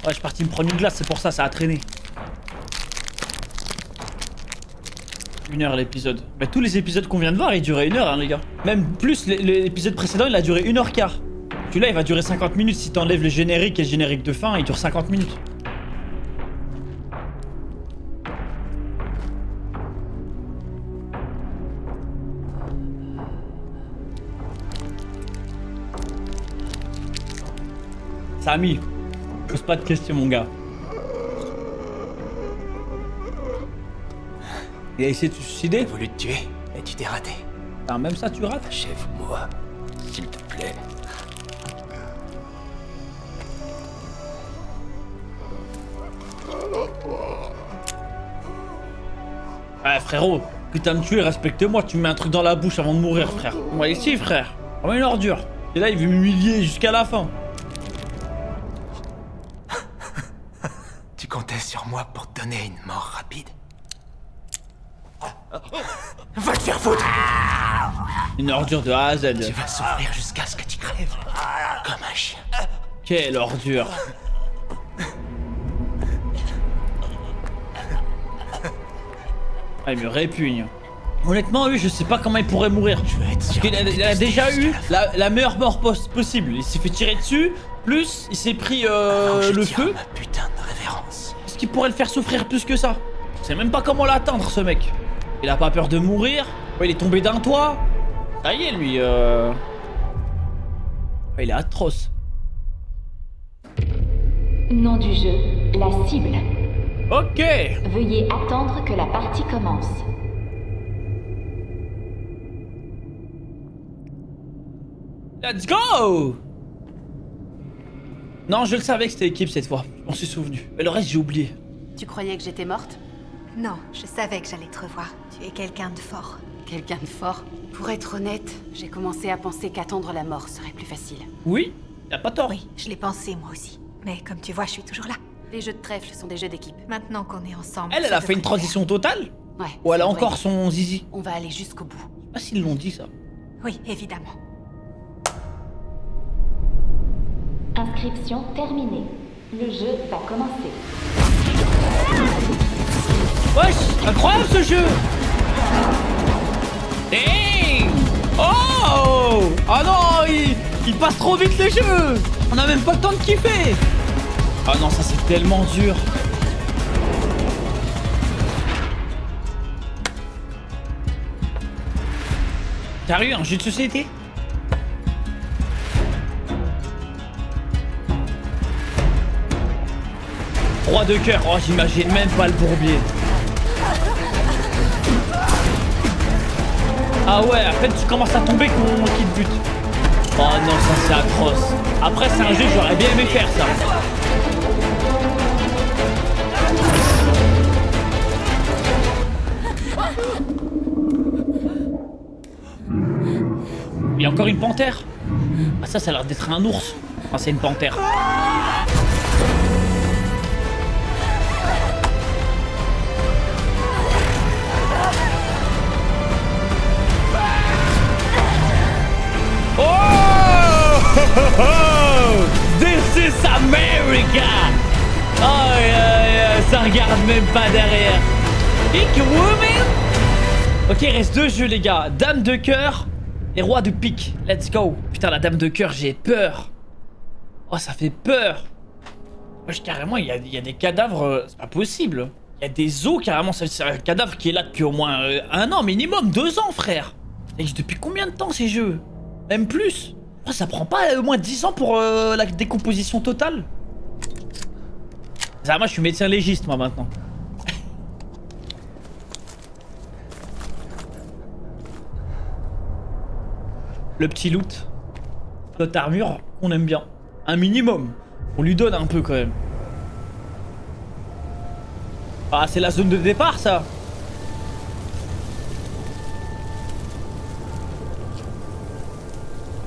Ouais, je suis parti me prendre une glace, c'est pour ça, ça a traîné. 1 heure l'épisode. Bah, tous les épisodes qu'on vient de voir, ils duraient 1 heure, hein, les gars. Même plus, l'épisode précédent, il a duré 1h15. Celui-là, il va durer 50 minutes. Si t'enlèves le générique et le générique de fin, il dure 50 minutes. Samy, pose pas de questions, mon gars. Il a essayé de se suicider? J'ai voulu te tuer, mais tu t'es raté. Ah, même ça, tu rates? Achève-moi, s'il te plaît. Ouais, frérot, putain me tuer, respecte-moi, tu me mets un truc dans la bouche avant de mourir, frère. Moi ici, frère. Comme une ordure. Et là, il veut m'humilier jusqu'à la fin. Tu comptais sur moi pour te donner une mort rapide. Va te faire foutre! Une ordure de A à Z. Tu vas souffrir jusqu'à ce que tu crèves. Comme un chien. Quelle ordure. Ah, il me répugne. Honnêtement, lui, je sais pas comment il pourrait mourir. Je veux être sûr. Il a déjà eu la meilleure mort possible. Il s'est fait tirer dessus, plus il s'est pris le feu. Ma putain de révérence. Est-ce qu'il pourrait le faire souffrir plus que ça? Je sais même pas comment l'atteindre, ce mec. Il a pas peur de mourir. Ouais, il est tombé d'un toit. Ça y est, lui. Ouais, il est atroce. Nom du jeu, la cible. Ok. Veuillez attendre que la partie commence. Let's go. Non, je le savais que c'était équipe cette fois. Je m'en suis souvenu. Mais le reste, j'ai oublié. Tu croyais que j'étais morte? Non, je savais que j'allais te revoir. Tu es quelqu'un de fort. Quelqu'un de fort? Pour être honnête, j'ai commencé à penser qu'attendre la mort serait plus facile. Oui, y a pas tort. Oui, je l'ai pensé moi aussi. Mais comme tu vois, je suis toujours là. Les jeux de trèfle sont des jeux d'équipe. Maintenant qu'on est ensemble... Elle ça a fait une devrait transition totale? Ouais. Ou elle a c'est encore vrai. son zizi? On va aller jusqu'au bout. Je sais pas s'ils l'ont dit, ça. faire. Oui, évidemment. Inscription terminée. Le jeu va commencer. Wesh, incroyable ce jeu. Hey. Oh. Ah non, il passe trop vite le jeu. On a même pas le temps de kiffer. Ah non, ça c'est tellement dur. T'as eu un jeu de société? Roi de cœur, oh j'imagine même pas le bourbier. Ah ouais, après tu commences à tomber qu'on quitte but. Oh non, ça c'est atroce. Après c'est un jeu que j'aurais bien aimé faire ça. Il y a encore une panthère. Ah ça a l'air d'être un ours. Ah c'est une panthère. Oh, this is America! Oh, ça regarde même pas derrière. Pick woman? Ok, il reste 2 jeux, les gars. Dame de cœur et roi de pique. Let's go. Putain, la dame de cœur, j'ai peur. Oh, ça fait peur. Wesh, carrément, il y a des cadavres. C'est pas possible. Il y a des os, carrément. C'est un cadavre qui est là depuis au moins 1 an, minimum 2 ans, frère. Ça existe depuis combien de temps ces jeux? Même plus. Oh, ça prend pas au moins 10 ans pour la décomposition totale? Ça, moi je suis médecin légiste moi maintenant. Le petit loot. Notre armure, on aime bien. Un minimum. On lui donne un peu quand même. Ah, c'est la zone de départ ça.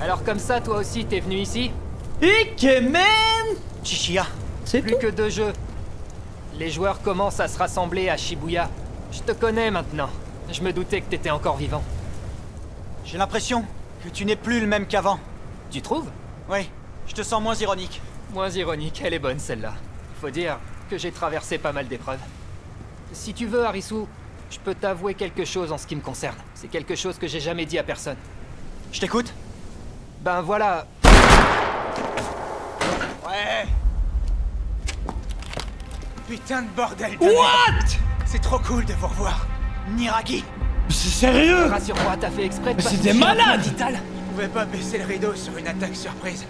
Alors comme ça, toi aussi, t'es venu ici? Ikemen. Chichia, C'est Plus tout. que 2 jeux. Les joueurs commencent à se rassembler à Shibuya. Je te connais maintenant. Je me doutais que t'étais encore vivant. j'ai l'impression que tu n'es plus le même qu'avant. Tu trouves? Oui, je te sens moins ironique. Moins ironique, elle est bonne celle-là. faut dire que j'ai traversé pas mal d'épreuves. Si tu veux, Arisu, je peux t'avouer quelque chose en ce qui me concerne. C'est quelque chose que j'ai jamais dit à personne. Je t'écoute. Ben voilà, Ouais. Putain de bordel. What? C'est trop cool de vous revoir. Niragi. C'est sérieux? rassure-moi, t'as fait exprès de Mais pas c'était toucher un malade! point vital. Vous pouvez pas baisser le rideau sur une attaque surprise.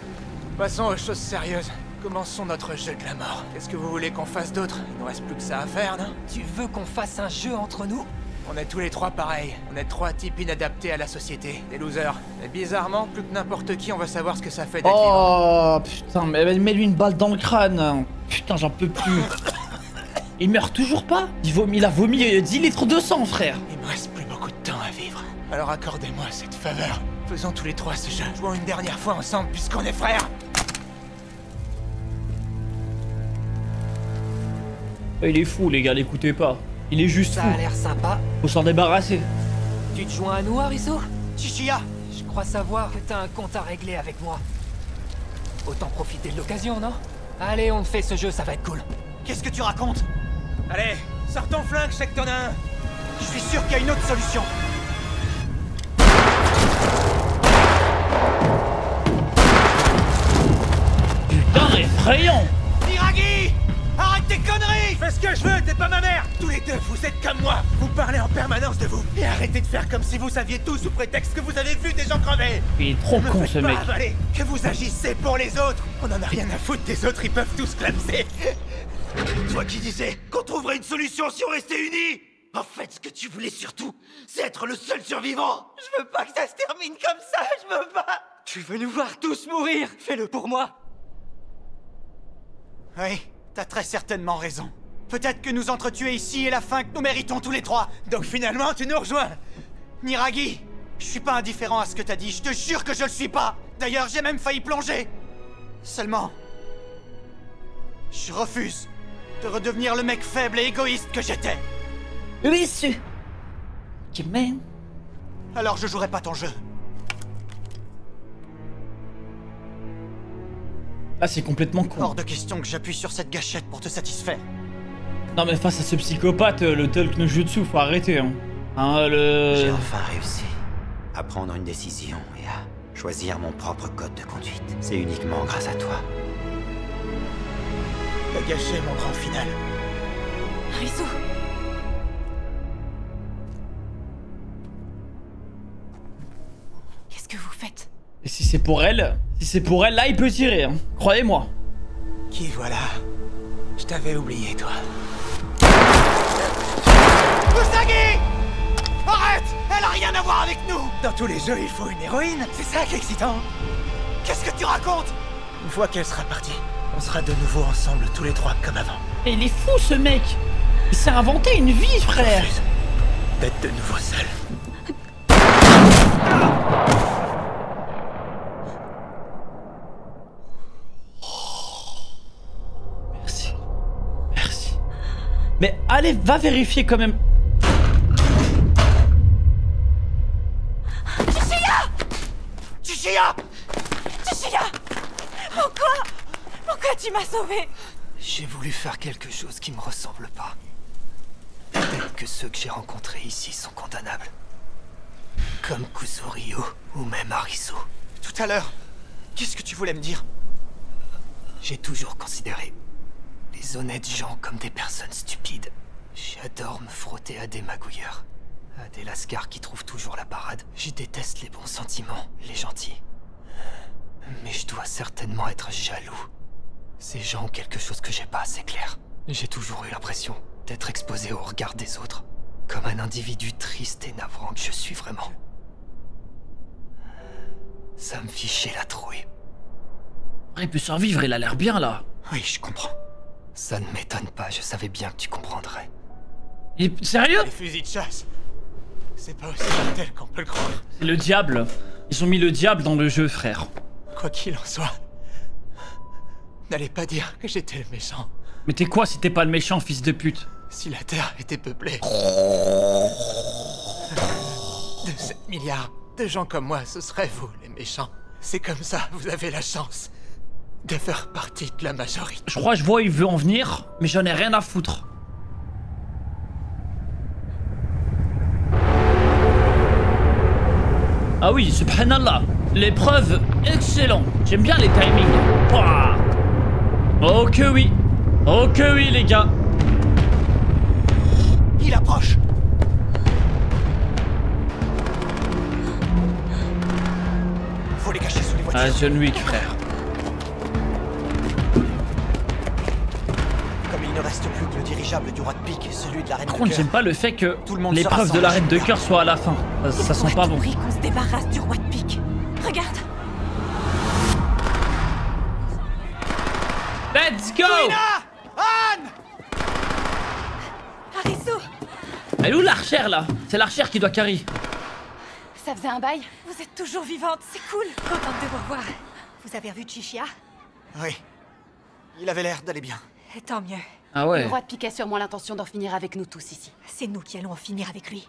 Passons aux choses sérieuses. Commençons notre jeu de la mort. Qu'est-ce que vous voulez qu'on fasse d'autre? Il nous reste plus que ça à faire, non? Tu veux qu'on fasse un jeu entre nous? On est tous les trois pareils. On est trois types inadaptés à la société. Des losers. Et bizarrement, plus que n'importe qui, on va savoir ce que ça fait d'être libre. Oh putain, mais mets-lui une balle dans le crâne. Putain, j'en peux plus. Il meurt toujours pas? Il a vomi 10 litres de sang, frère. Il me reste plus beaucoup de temps à vivre. Alors accordez-moi cette faveur. Faisons tous les trois ce jeu. Jouons une dernière fois ensemble puisqu'on est frères. Il est fou, les gars, l'écoutez pas. Il est juste Ça fou. a l'air sympa. Faut s'en débarrasser. Tu te joins à nous, Arisu? Chichiya. Je crois savoir que t'as un compte à régler avec moi. Autant profiter de l'occasion, non? Allez, on fait ce jeu, ça va être cool. Qu'est-ce que tu racontes? Allez, sors ton flingue, je sais que t'en as un. Je suis sûr qu'il y a une autre solution. Putain, effrayant. Niragi! Arrête tes conneries! Fais ce que je veux, t'es pas ma mère! Tous les deux, vous êtes comme moi! Vous parlez en permanence de vous! Et arrêtez de faire comme si vous saviez tout sous prétexte que vous avez vu des gens crever! Il est trop Me con, faites ce pas mec. avaler que vous agissez pour les autres! On en a rien à foutre des autres, ils peuvent tous clamser! Toi qui disais qu'on trouverait une solution si on restait unis! En fait, ce que tu voulais surtout, c'est être le seul survivant! Je veux pas que ça se termine comme ça, je veux pas! Tu veux nous voir tous mourir? Fais-le pour moi. Oui, t'as très certainement raison. Peut-être que nous entretuer ici est la fin que nous méritons tous les trois. Donc finalement, tu nous rejoins! Niragi, je suis pas indifférent à ce que t'as dit, je te jure que je le suis pas. D'ailleurs, j'ai même failli plonger. Seulement, je refuse de redevenir le mec faible et égoïste que j'étais. Oui, c'est... Ok, man. Alors je jouerai pas ton jeu. Là, c'est complètement con. Hors de question que j'appuie sur cette gâchette pour te satisfaire. Non, mais face à ce psychopathe, le Talk no Jutsu, faut arrêter, hein. J'ai Le... enfin réussi à prendre une décision et à choisir mon propre code de conduite. C'est uniquement grâce à toi. T'as gâché mon grand final. Arisu. Qu'est-ce que vous faites? Et si c'est pour elle, là, il peut tirer, hein. Croyez-moi. Qui voilà? Je t'avais oublié, toi. Usagi! Arrête! Elle a rien à voir avec nous! Dans tous les jeux, il faut une héroïne. C'est ça qui est excitant. Qu'est-ce que tu racontes? Une fois qu'elle sera partie, on sera de nouveau ensemble tous les trois comme avant. Et il est fou, ce mec. Il s'est inventé une vie, frère. Refuse d'être de nouveau seul. Merci. Merci. Mais allez, va vérifier quand même. Chichiya! Chichiya! Pourquoi tu m'as sauvé? J'ai voulu faire quelque chose qui me ressemble pas. Peut-être que ceux que j'ai rencontrés ici sont condamnables. Comme Kuzuryu ou même Arisu. Tout à l'heure, qu'est-ce que tu voulais me dire? J'ai toujours considéré les honnêtes gens comme des personnes stupides. J'adore me frotter à des magouilleurs, à des lascars qui trouvent toujours la parade. Je déteste les bons sentiments, les gentils. Mais je dois certainement être jaloux. Ces gens ont quelque chose que j'ai pas, c'est clair. J'ai toujours eu l'impression d'être exposé au regard des autres, comme un individu triste et navrant que je suis vraiment. Ça me fichait la trouille. Il peut survivre, il a l'air bien, là. Oui, je comprends. Ça ne m'étonne pas, je savais bien que tu comprendrais. Il est... Sérieux? Les fusils de chasse. C'est pas aussi mortel qu'on peut le croire. C'est le diable. Ils ont mis le diable dans le jeu, frère. Quoi qu'il en soit, n'allez pas dire que j'étais le méchant. Mais t'es quoi si t'es pas le méchant, fils de pute? Si la Terre était peuplée de 7 milliards de gens comme moi, ce seraient vous les méchants. C'est comme ça, vous avez la chance de faire partie de la majorité. Je crois que je vois où il veut en venir, mais j'en ai rien à foutre. Ah oui, subhanallah. L'épreuve, excellent. J'aime bien les timings. Pouah. Oh que oui. Oh que oui, les gars. Il approche. Faut les cacher sous les voitures. Ah, John Wick, frère. Comme il ne reste plus que le dirigeable du roi de pique et celui de la reine de Par contre, cœur. j'aime pas le fait que Tout le monde l'épreuve se de la rassemble. reine de cœur soit à la fin. Ça sent pas bon. Prie qu'on se débarrasse du roi de pique. Regarde. Let's go. Anne! Arisu, Elle est où l'archère là? C'est l'archère qui doit carry. Ça faisait un bail? vous êtes toujours vivante, c'est cool. Contente de vous revoir. Vous avez revu Chichia? Oui. Il avait l'air d'aller bien. Et tant mieux. Ah ouais. Le roi de pique a sûrement l'intention d'en finir avec nous tous ici. C'est nous qui allons en finir avec lui.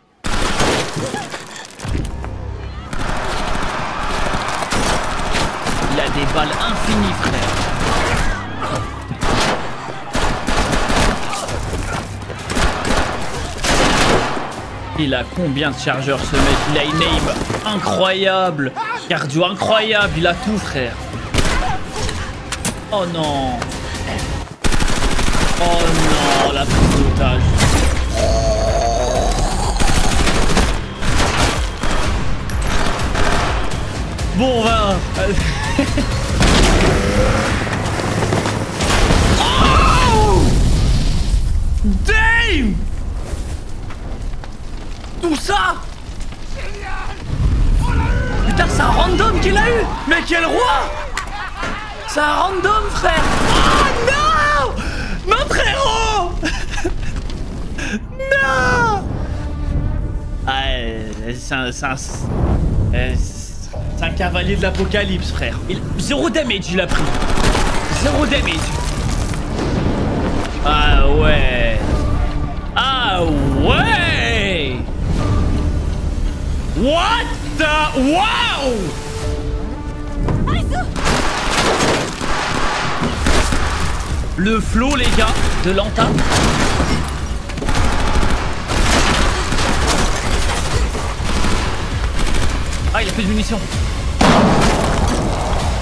Il a des balles infinies, frère. Il a combien de chargeurs ce mec? Il a une aim incroyable. Cardio incroyable. Il a tout, frère. Oh non. Oh non, la prise d'otage. Bon, on va... Oh Damn. Tout ça. Putain, c'est un random qu'il a eu. Mais quel roi. C'est un random, frère. Oh non. Notre héros. Non. Ah, c'est un cavalier de l'apocalypse, frère. Zéro damage, il a pris. Zéro damage. Ah ouais. Ah ouais. What the... Wow. Le flow, les gars, de Lanta. Ah, il a plus de munitions.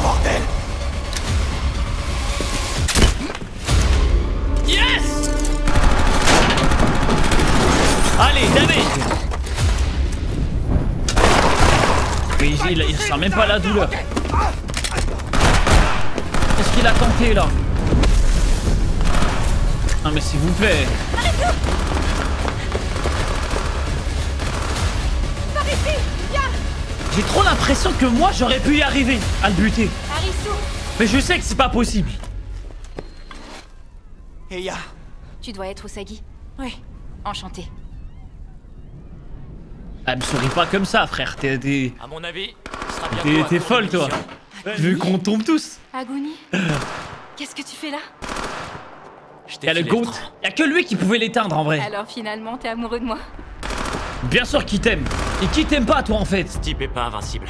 Bordel! Yes! Allez, damage! Mais il sent même pas la douleur. Qu'est-ce qu'il a tenté là? Non mais s'il vous plaît. J'ai trop l'impression que moi j'aurais pu y arriver à le buter. Mais je sais que c'est pas possible. Eya, Tu dois être Usagi. Oui. Enchantée. Ah, me souris pas comme ça, frère. T'es À mon avis, ce sera bientôt t'es un folle, tour de toi. mission. Vu qu'on tombe tous. Aguni. Qu'est-ce que tu fais là? Je Y'a le t'ai filé GOAT. train. Y'a que lui qui pouvait l'éteindre en vrai. Alors finalement, t'es amoureux de moi. Bien sûr qu'il t'aime. Et qui t'aime pas, toi, en fait? Ce type est pas invincible.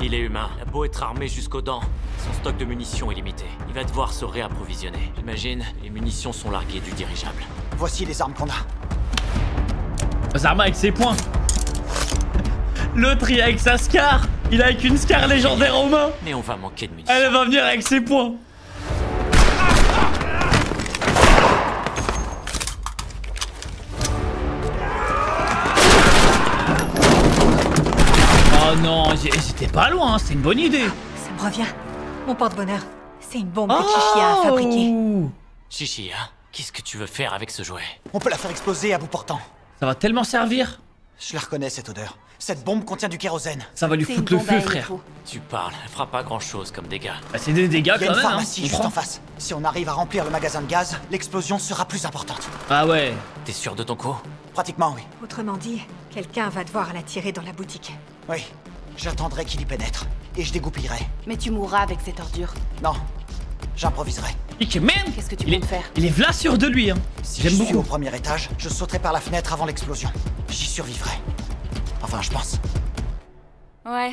Il est humain. Il a beau être armé jusqu'aux dents, son stock de munitions est limité. Il va devoir se réapprovisionner. J'imagine, les munitions sont larguées du dirigeable. voici les armes qu'on a. Zarma avec ses poings. L'autre, il est avec sa Scar. Il est avec une Scar légendaire aux mains. Mais on va manquer de munitions. Elle va venir avec ses poings. Oh non, j'étais pas loin, hein, c'est une bonne idée. Ça me revient. Mon porte-bonheur. C'est une bombe que Chichia a fabriquée. Chichi, hein? Qu'est-ce que tu veux faire avec ce jouet? On peut la faire exploser à bout portant. Ça va tellement servir. Je la reconnais, cette odeur. Cette bombe contient du kérosène. Ça va lui C'est foutre une le bombe à feu, frère. hélico. Tu parles, elle fera pas grand-chose comme dégâts. Bah, c'est des dégâts Il y a quand une même, hein. pharmacie On juste prend. en face. Si on arrive à remplir le magasin de gaz, l'explosion sera plus importante. Ah ouais. T'es sûr de ton coup? Pratiquement, oui. Autrement dit, quelqu'un va devoir la tirer dans la boutique. Oui. J'attendrai qu'il y pénètre. Et je dégoupillerai. Mais tu mourras avec cette ordure. Non. J'improviserai. Man, Qu'est-ce que tu il comptes est, faire? il est v'là sûr de lui, hein. Si J'aime je suis au beaucoup. premier étage, je sauterai par la fenêtre avant l'explosion. J'y survivrai. Enfin, je pense. Ouais.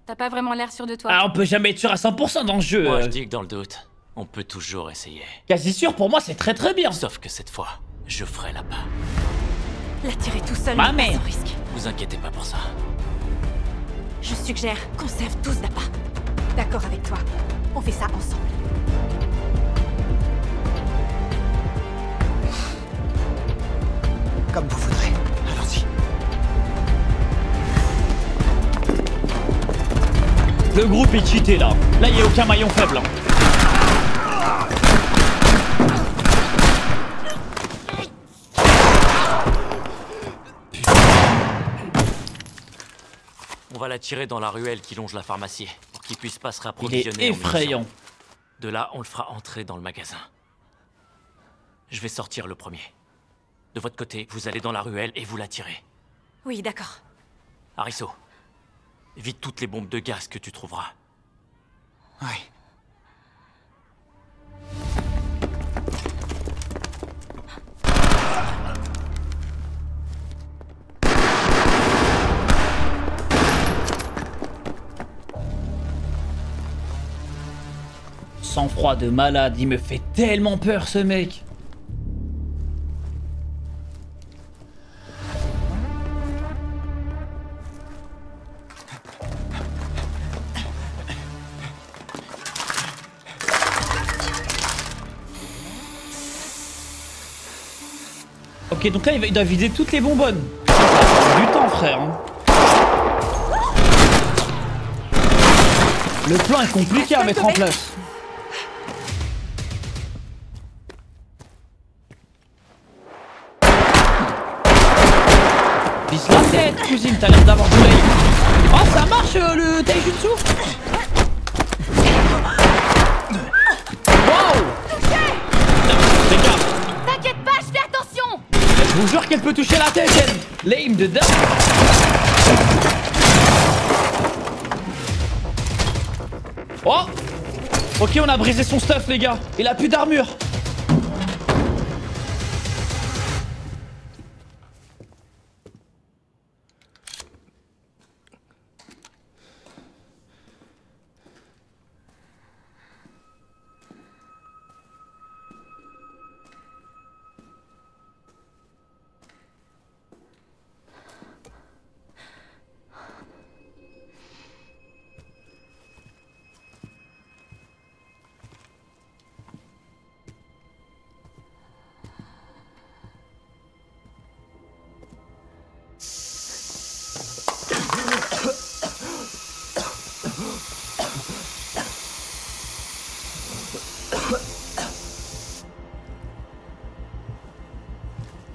T'as pas vraiment l'air sûr de toi. Ah, on peut jamais être sûr à 100% dans le jeu. Moi, je dis que dans le doute, On peut toujours essayer. Quasi sûr, pour moi, c'est très bien. Sauf que cette fois, je ferai l'appât. La tirer tout seul, Ma n'est pas mère. sans risque. Vous inquiétez pas pour ça. Je suggère qu'on serve tous d'appât. D'accord avec toi. On fait ça ensemble. Comme vous voudrez. Allons-y. Le groupe est cheaté là. Là, il n'y a aucun maillon faible. Hein. On va la tirer dans la ruelle qui longe la pharmacie, pour qu'il puisse pas se Il est réapprovisionner. effrayant. De là, on le fera entrer dans le magasin. Je vais sortir le premier. De votre côté, vous allez dans la ruelle et vous la tirez. Oui, d'accord. Arisso, vide toutes les bombes de gaz que tu trouveras. Ouais. Sang-froid de malade, il me fait tellement peur ce mec. Ok, donc là il doit vider toutes les bonbonnes. C'est du temps, frère. Hein. Le plan est compliqué à mettre en place. Vise la tête, cousine, t'as l'air d'avoir de l'œil. Oh, ça marche le taijutsu. Wow. Les gars, T'inquiète pas, je fais attention. je vous jure qu'elle peut toucher la tête, elle. L'aim de dingue. Oh. Ok, on a brisé son stuff, les gars. Il a plus d'armure.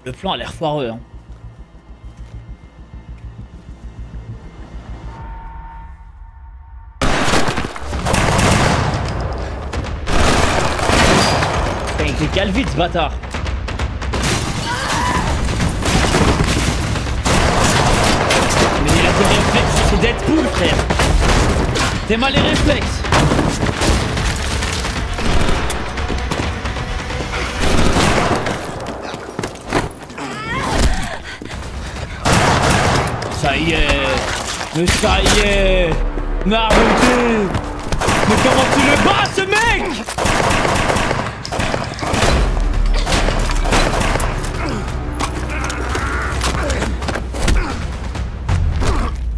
Le plan a l'air foireux, hein. Putain, il décale vite, ce bâtard. Mais il a des réflexes, c'est Deadpool, frère. T'es mal les réflexes. Ça y est. Mais ça y est. Mais arrêtez. Mais comment tu le bats, ce mec?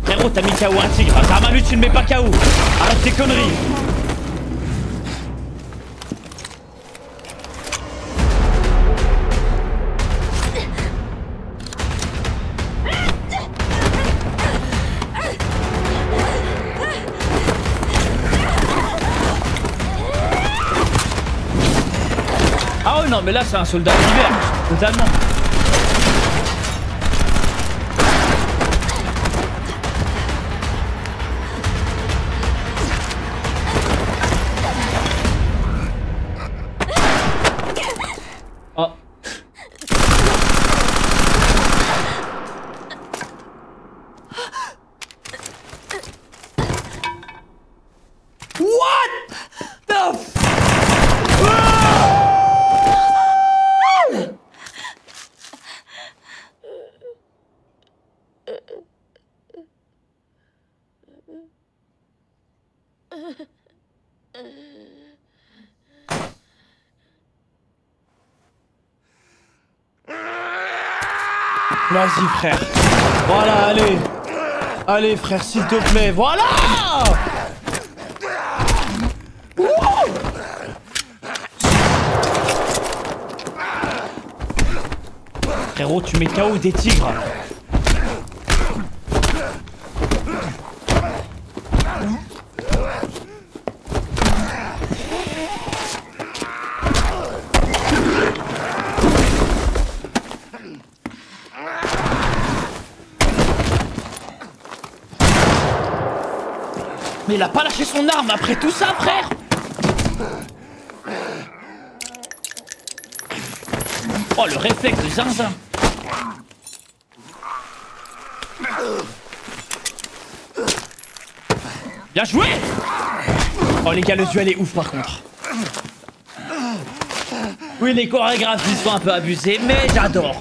Frérot, t'as mis KO un tigre. Zamalu, tu ne mets pas KO. Arrête tes conneries. Ah ouais, non, mais là, c'est un soldat d'hiver. Totalement. Oh. What the f... Vas-y, frère. Voilà, allez. Allez, frère, s'il te plaît. Voilà. Frérot, tu mets KO des tigres. Mais il a pas lâché son arme après tout ça, frère. Oh, le réflexe de zinzin. Bien joué. Oh les gars, le duel est ouf par contre. Oui, les chorégraphies sont un peu abusées, mais j'adore.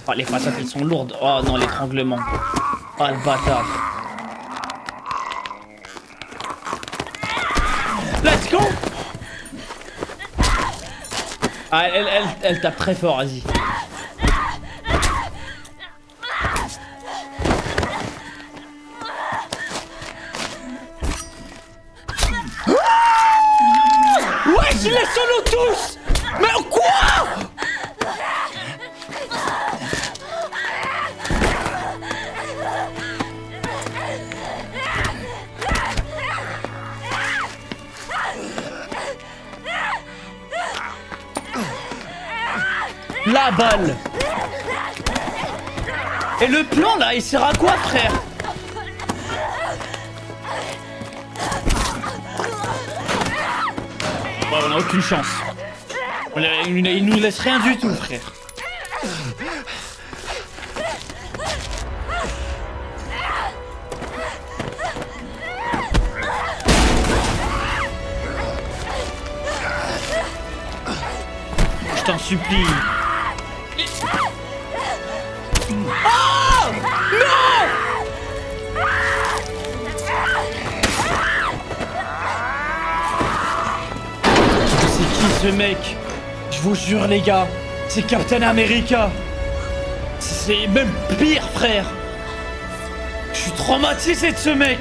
Oh, les patates, elles sont lourdes. Oh non, l'étranglement. Oh, le bâtard. Let's go. Ah, elle tape très fort, vas-y. Ouais, je les solo tous. Mais quoi? La balle. Et le plan là, il sert à quoi, frère? Ouais, on a aucune chance. Il nous laisse rien du tout, frère. Je t'en supplie. Oh non! C'est qui ce mec? Je vous jure les gars, c'est Captain America. C'est même pire, frère. Je suis traumatisé de ce mec.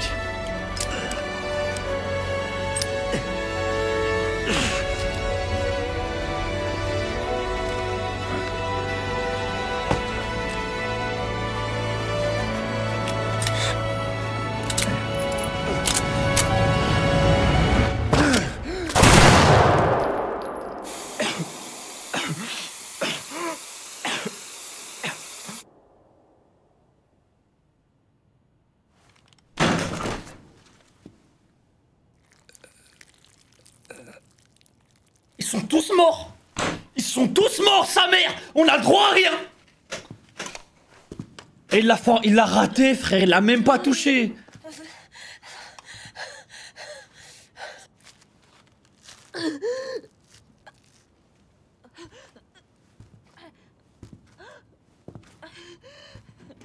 Ils sont tous morts. Ils sont tous morts, sa mère. On a le droit à rien. Et il l'a raté, frère. Il l'a même pas touché.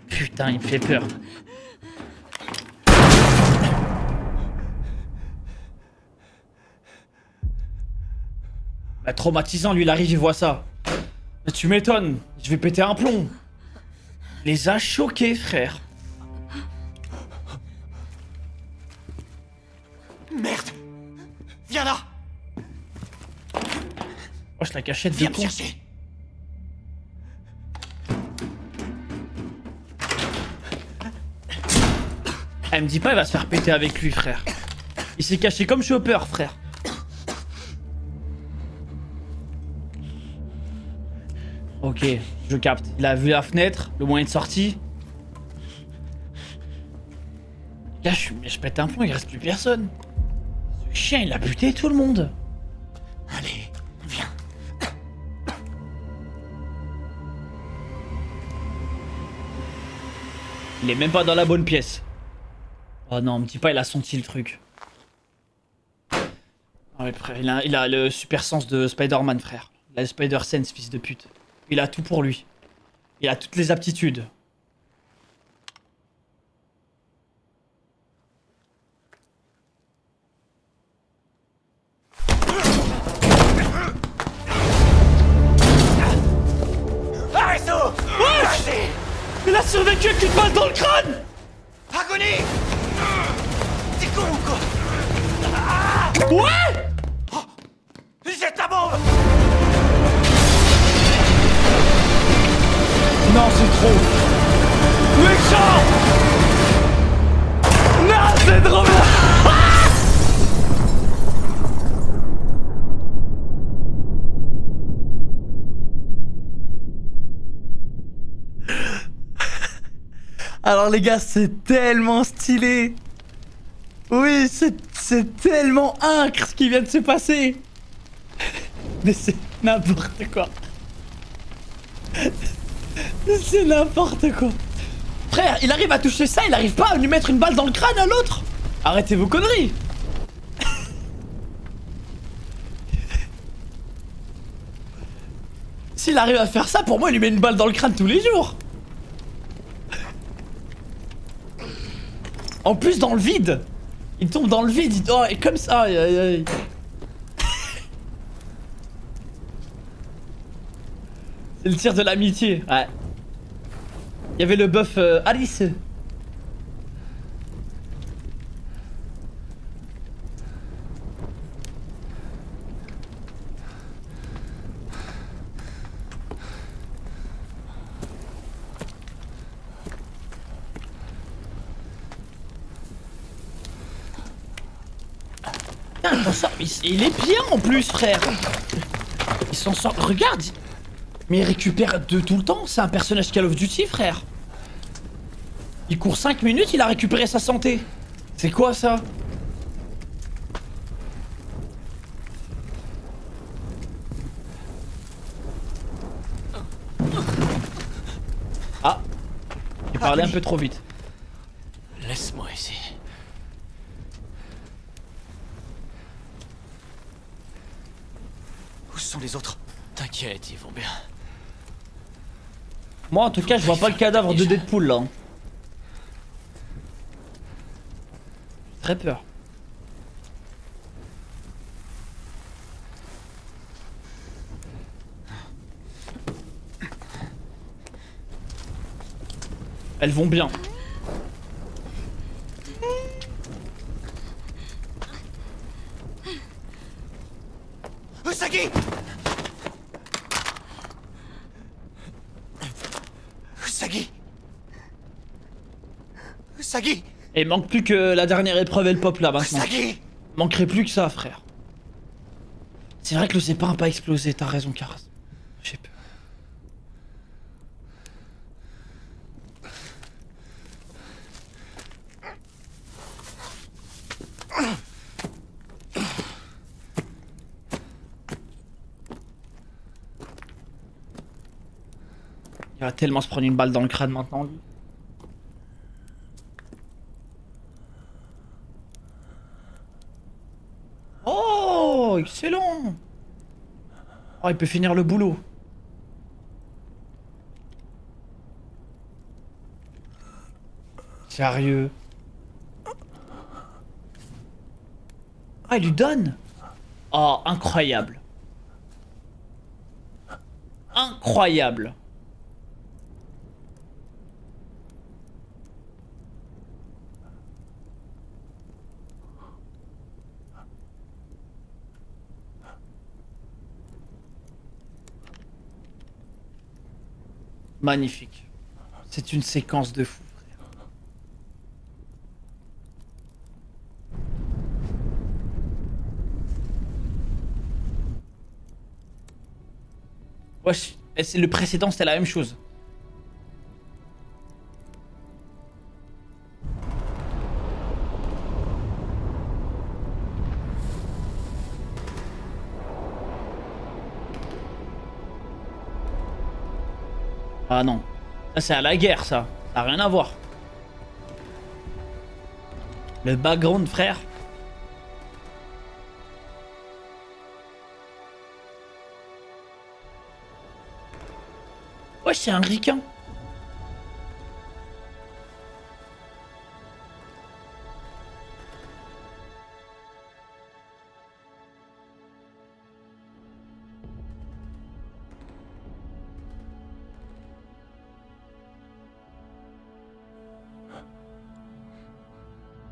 Putain, il me fait peur. Bah, traumatisant, lui, il arrive, il voit ça. Mais tu m'étonnes, je vais péter un plomb. Il les a choqués, frère. Merde! Viens là! Oh, je la cachette de Viens me con. chercher! Elle me dit pas, il va se faire péter avec lui, frère. Il s'est caché comme Chopper, frère. Ok, je capte. Il a vu la fenêtre, le moyen de sortie. Là, je pète un plomb, il reste plus personne. Ce chien, il a buté tout le monde. Allez, viens. Il est même pas dans la bonne pièce. Oh non, me dis pas, il a senti le truc. Ah ouais, frère, il a le super sens de Spider-Man, frère. Il a le Spider-Sense, fils de pute. Il a tout pour lui. Il a toutes les aptitudes. survécu avec une balle dans le crâne. Agonie! T'es con ou quoi? Ouais. Jette la bombe! Non, c'est trop. Méchant. Non, c'est trop bien. Alors les gars, c'est tellement stylé. Oui, c'est tellement incre ce qui vient de se passer. Mais c'est n'importe quoi. C'est n'importe quoi. Frère, il arrive à toucher ça, il arrive pas à lui mettre une balle dans le crâne à l'autre. Arrêtez vos conneries. S'il arrive à faire ça, pour moi, il lui met une balle dans le crâne tous les jours. En plus, dans le vide. Il tombe dans le vide, il oh, et comme ça. Aïe, aïe, aïe. C'est le tir de l'amitié, ouais. Il y avait le buff Alice. Il est bien en plus, frère. Il s'en sort. Regarde. Mais il récupère de tout le temps. C'est un personnage Call of Duty, frère. Il court 5 minutes, il a récupéré sa santé. C'est quoi ça? Ah. J'ai parlé un peu trop vite. Laisse-moi ici. Où sont les autres? T'inquiète, ils vont bien. Moi en tout cas je vois pas le cadavre de Deadpool là. J'ai très peur. Elles vont bien. Usagi! Usagi! Usagi! Et il manque plus que la dernière épreuve et le pop là maintenant. Usagi! Manquerait plus que ça, frère. C'est vrai que le Zeppin a pas explosé, t'as raison, Karas. J'ai peur. Il va tellement se prendre une balle dans le crâne maintenant, lui. Oh, excellent. Oh, il peut finir le boulot. Sérieux. Ah, il lui donne. Oh, incroyable. Incroyable. Magnifique. C'est une séquence de fou, frère. Wesh, le précédent c'était la même chose. Ah non. Ça c'est à la guerre ça. Ça a rien à voir. Le background frère. Ouais c'est un ricain.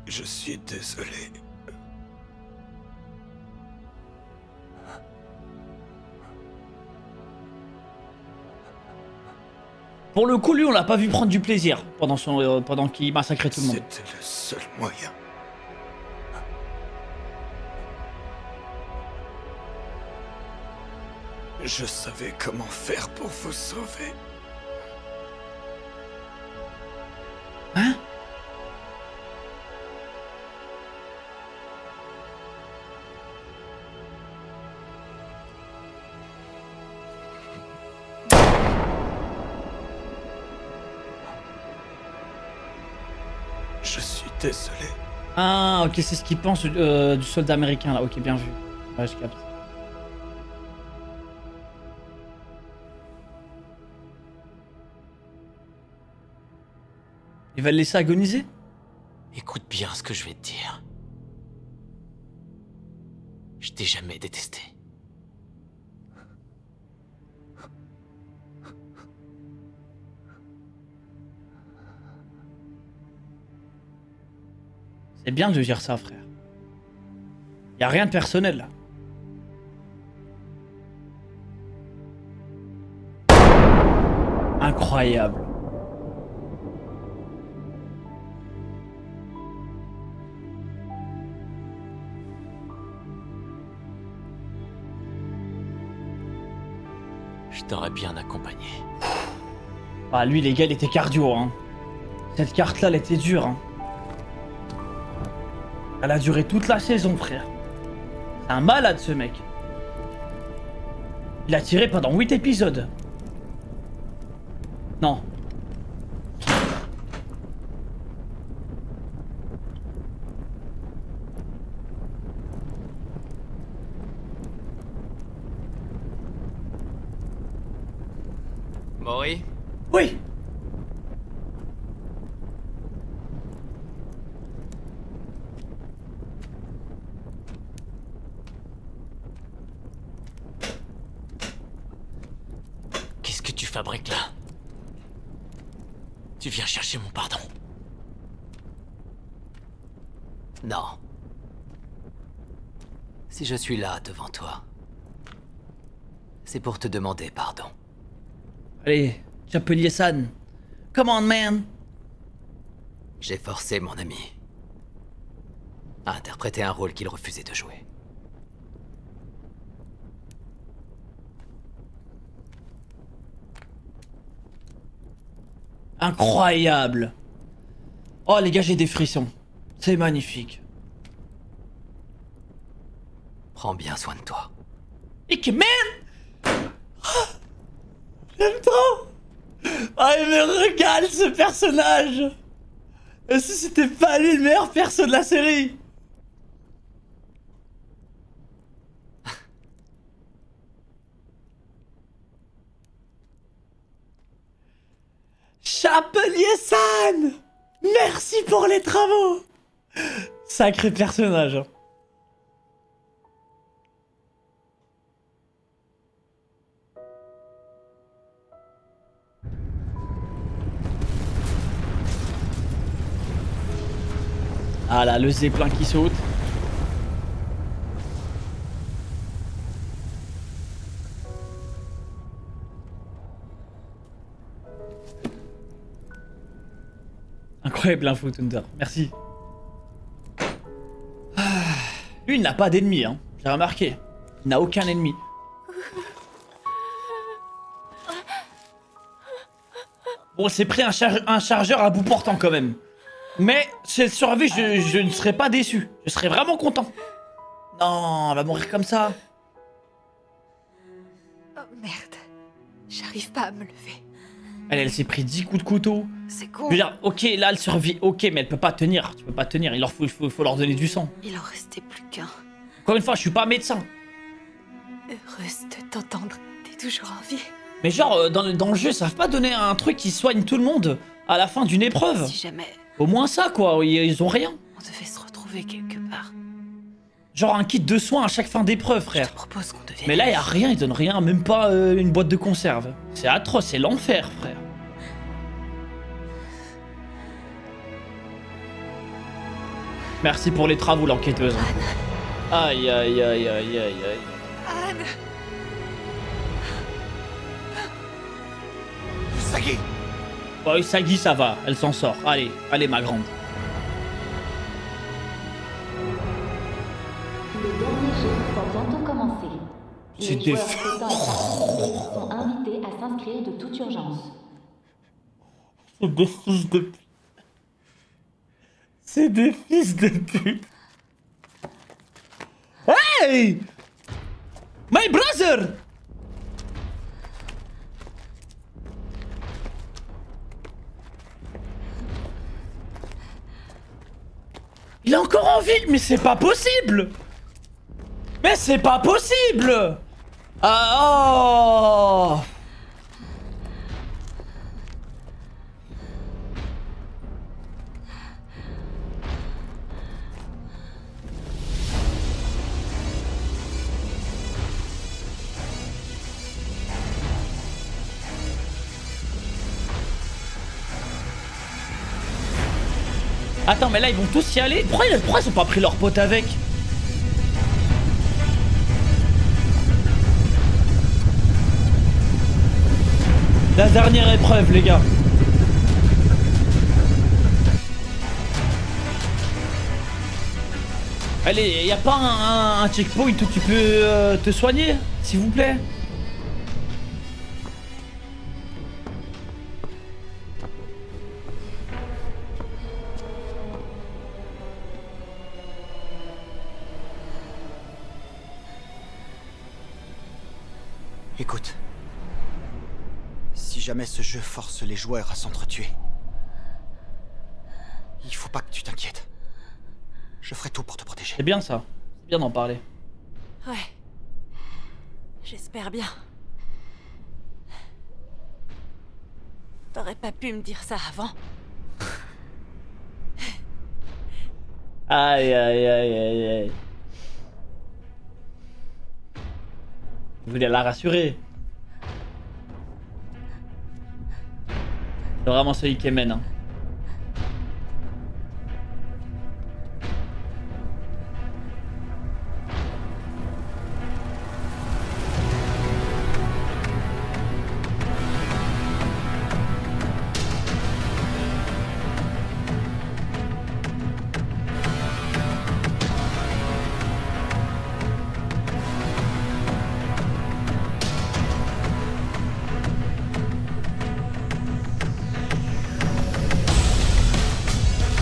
Je suis désolé. Pour le coup, lui, on l'a pas vu prendre du plaisir pendant qu'il massacrait tout le monde. C'était le seul moyen. Je savais comment faire pour vous sauver. Hein? Je suis désolé. Ah, ok, c'est ce qu'il pense du soldat américain là. Ok, bien vu. Ouais, je capte. Il va le laisser agoniser? Écoute bien ce que je vais te dire. Je t'ai jamais détesté. C'est bien de dire ça, frère. Y a rien de personnel là. Incroyable. Je t'aurais bien accompagné. Ah, lui, les gars, il était cardio, hein. Cette carte-là, elle était dure, hein. Elle a duré toute la saison, frère. C'est un malade, ce mec. Il a tiré pendant 8 épisodes. Non. Maury? Oui. Qu'est-ce que tu fabriques là? Tu viens chercher mon pardon? Non. Si je suis là devant toi, c'est pour te demander pardon. Allez, Chapelier-san. Come on, man. J'ai forcé mon ami à interpréter un rôle qu'il refusait de jouer. Incroyable. Oh, les gars, j'ai des frissons. C'est magnifique. Prends bien soin de toi. Ick, man. J'aime trop. Ah, il me régale ce personnage. Et si c'était pas lui le meilleur perso de la série? Chapelier-san, merci pour les travaux. Sacré personnage. Ah là, le zeppelin qui saute. Incroyable l'info, Thunder. Merci. Lui, il n'a pas d'ennemi, hein. J'ai remarqué. Il n'a aucun ennemi. Bon, c'est pris un chargeur à bout portant quand même. Mais si elle survit, je ne serais pas déçu. Je serais vraiment content. Non, elle va mourir comme ça. Oh merde. J'arrive pas à me lever. Elle s'est pris 10 coups de couteau. C'est con. Je veux dire, ok, là elle survit, ok, mais elle peut pas tenir. Tu peux pas tenir, il faut leur donner du sang. Il en restait plus qu'un. Encore une fois, je suis pas médecin. Heureuse de t'entendre. T'es toujours en vie. Mais genre, dans le jeu, ils savent pas donner un truc qui soigne tout le monde à la fin d'une épreuve. Si jamais Au moins ça, quoi, ils ont rien. on devait se retrouver quelque part, Genre un kit de soins à chaque fin d'épreuve, je frère. te propose qu'on devienne... Mais là, y a rien, ils donnent rien, même pas une boîte de conserve. C'est atroce, c'est l'enfer, frère. Merci pour les travaux, l'enquêteuse. Aïe, aïe, aïe, aïe, aïe, aïe. Anne. Usagi. Oh, Usagi, ça va. Elle s'en sort. Allez, allez, ma grande. Le dernier jeu va bientôt commencer. C'est Les des joueurs souhaitant y participer sont invités à s'inscrire de toute urgence. C'est des fils de pute. C'est des fils de pute. Hey! My brother! Il est encore en vie, mais c'est pas possible! Mais c'est pas possible! Ah oh! Attends, mais là ils vont tous y aller. Pourquoi ils ont pas pris leur pote avec? La dernière épreuve, les gars. Allez, y a pas un checkpoint où tu peux te soigner, s'il vous plaît? Écoute. Si jamais ce jeu force les joueurs à s'entretuer, il faut pas que tu t'inquiètes. Je ferai tout pour te protéger. C'est bien ça. C'est bien d'en parler. Ouais. J'espère bien. T'aurais pas pu me dire ça avant. Aïe aïe aïe aïe aïe. Vous voulez la rassurer. C'est vraiment celui qui mène. Hein.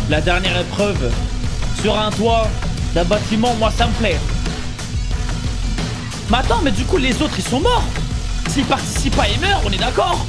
La dernière épreuve sur un toit d'un bâtiment, moi ça me plaît. Mais attends, mais du coup les autres ils sont morts. S'ils participent pas, ils meurent, on est d'accord?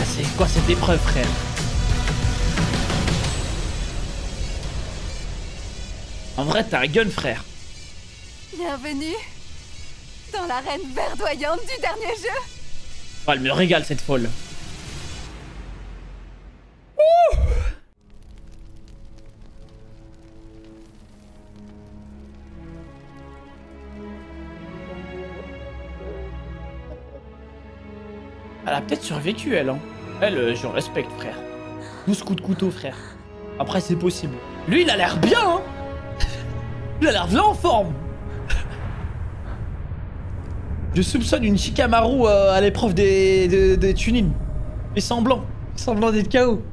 C'est quoi cette épreuve, frère? En vrai, t'as un gun, frère. Bienvenue dans l'arène verdoyante du dernier jeu. Oh, elle me régale, cette folle. Elle a peut-être survécu, elle, hein. Elle, je respecte, frère. 12 coups de couteau, frère. Après, c'est possible. Lui, il a l'air bien, hein. Il a l'air bien en forme. Je soupçonne une Shikamaru à l'épreuve des tunings. Mais semblant d'être KO.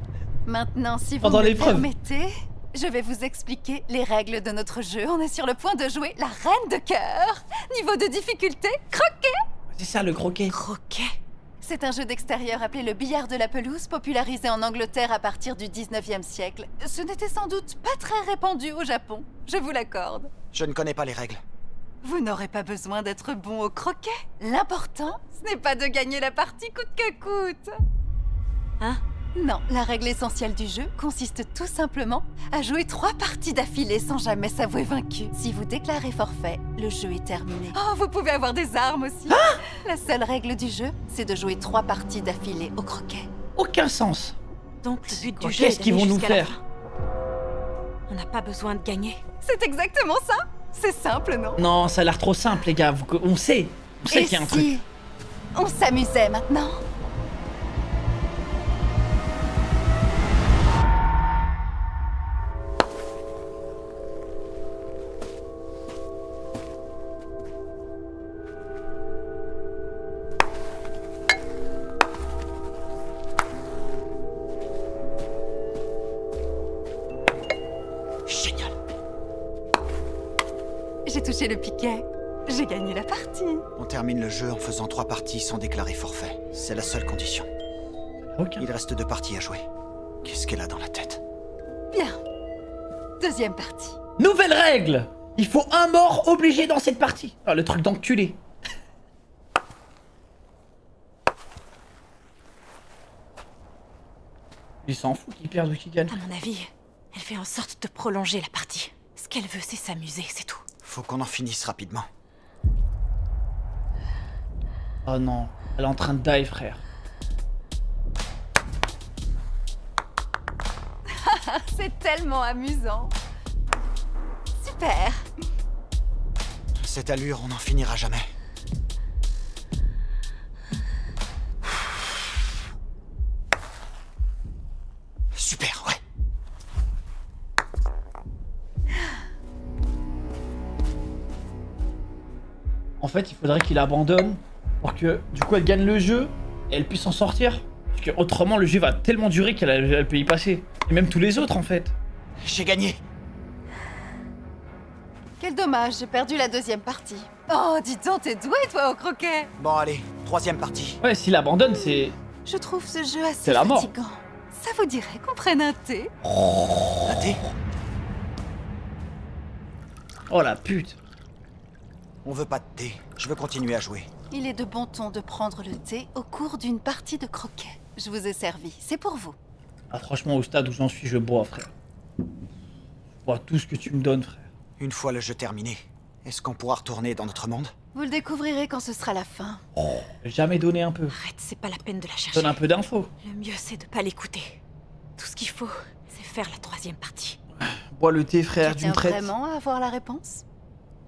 Maintenant, si vous pendant me l'épreuve. permettez, je vais vous expliquer les règles de notre jeu. On est sur le point de jouer la reine de cœur. Niveau de difficulté, croquet. C'est ça, le croquet. Croquet. C'est un jeu d'extérieur appelé le billard de la pelouse, popularisé en Angleterre à partir du 19e siècle. Ce n'était sans doute pas très répandu au Japon, je vous l'accorde. Je ne connais pas les règles. Vous n'aurez pas besoin d'être bon au croquet. L'important, ce n'est pas de gagner la partie coûte que coûte. Hein? Non, la règle essentielle du jeu consiste tout simplement à jouer 3 parties d'affilée sans jamais s'avouer vaincu. Si vous déclarez forfait, le jeu est terminé. Oh, vous pouvez avoir des armes aussi. La seule règle du jeu, c'est de jouer 3 parties d'affilée au croquet. Aucun sens. Donc le but du jeu est Qu'est-ce qu'ils d'aller vont nous jusqu'à la faire? fin. On n'a pas besoin de gagner. C'est exactement ça. C'est simple, non? Non, ça a l'air trop simple, les gars. On sait qu'il y a un truc. si on s'amusait maintenant? Génial. J'ai touché le piquet. J'ai gagné la partie. On termine le jeu en faisant 3 parties sans déclarer forfait. C'est la seule condition. Ok. Il reste 2 parties à jouer. Qu'est-ce qu'elle a dans la tête? Bien. Deuxième partie. Nouvelle règle. Il faut un mort obligé dans cette partie. Ah, le truc d'enculé. Il s'en fout qu'il perde ou qu'il gagne. À mon avis, elle fait en sorte de prolonger la partie. Ce qu'elle veut, c'est s'amuser, c'est tout. Faut qu'on en finisse rapidement. Oh non, elle est en train de die, frère. C'est tellement amusant. Super. Cette allure, on n'en finira jamais. Super, ouais. En fait, il faudrait qu'il abandonne pour que, du coup, elle gagne le jeu et elle puisse s'en sortir. Parce que autrement, le jeu va tellement durer qu'elle peut y passer. Et même tous les autres, en fait. J'ai gagné. Quel dommage, j'ai perdu la deuxième partie. Oh, dis donc, t'es doué, toi, au croquet. Bon, allez, 3e partie. Ouais, s'il abandonne, c'est... Je trouve ce jeu assez C'est la mort. fatigant. Ça vous dirait qu'on prenne un thé? Un thé? Oh la pute. On veut pas de thé. Je veux continuer à jouer. Il est de bon ton de prendre le thé au cours d'une partie de croquet. Je vous ai servi, c'est pour vous. Ah, franchement, au stade où j'en suis, je bois, frère. Je bois tout ce que tu me donnes, frère. Une fois le jeu terminé, est-ce qu'on pourra retourner dans notre monde? Vous le découvrirez quand ce sera la fin. Jamais donné un peu. Arrête, c'est pas la peine de la chercher. Donne un peu d'infos. Le mieux, c'est de pas l'écouter. Tout ce qu'il faut, c'est faire la 3e partie. Bois le thé, frère, Tu d'une tiens traite. vraiment à avoir la réponse?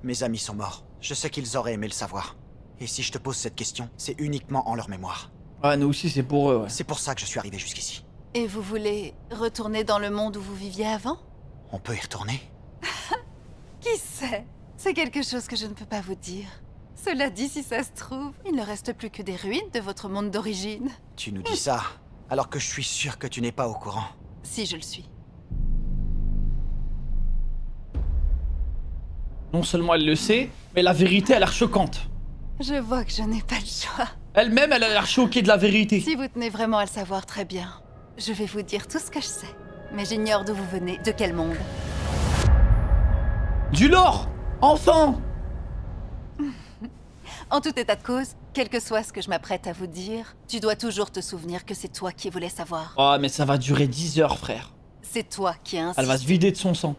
Mes amis sont morts. Je sais qu'ils auraient aimé le savoir. Et si je te pose cette question, c'est uniquement en leur mémoire. Ouais, nous aussi, c'est pour eux, ouais. C'est pour ça que je suis arrivé jusqu'ici. Et vous voulez retourner dans le monde où vous viviez avant? On peut y retourner? Qui sait? C'est quelque chose que je ne peux pas vous dire. Cela dit, si ça se trouve, il ne reste plus que des ruines de votre monde d'origine. Tu nous dis ça, alors que je suis sûr que tu n'es pas au courant. Si je le suis. Non seulement elle le sait, mais la vérité a l'air choquante. Je vois que je n'ai pas le choix. Elle-même, elle a l'air choquée de la vérité. Si vous tenez vraiment à le savoir très bien, je vais vous dire tout ce que je sais. Mais j'ignore d'où vous venez, de quel monde. Du lore! Enfin! En tout état de cause, quel que soit ce que je m'apprête à vous dire, tu dois toujours te souvenir que c'est toi qui voulais savoir. Oh, mais ça va durer 10 heures, frère. C'est toi qui as insisté. Elle va se vider de son sang.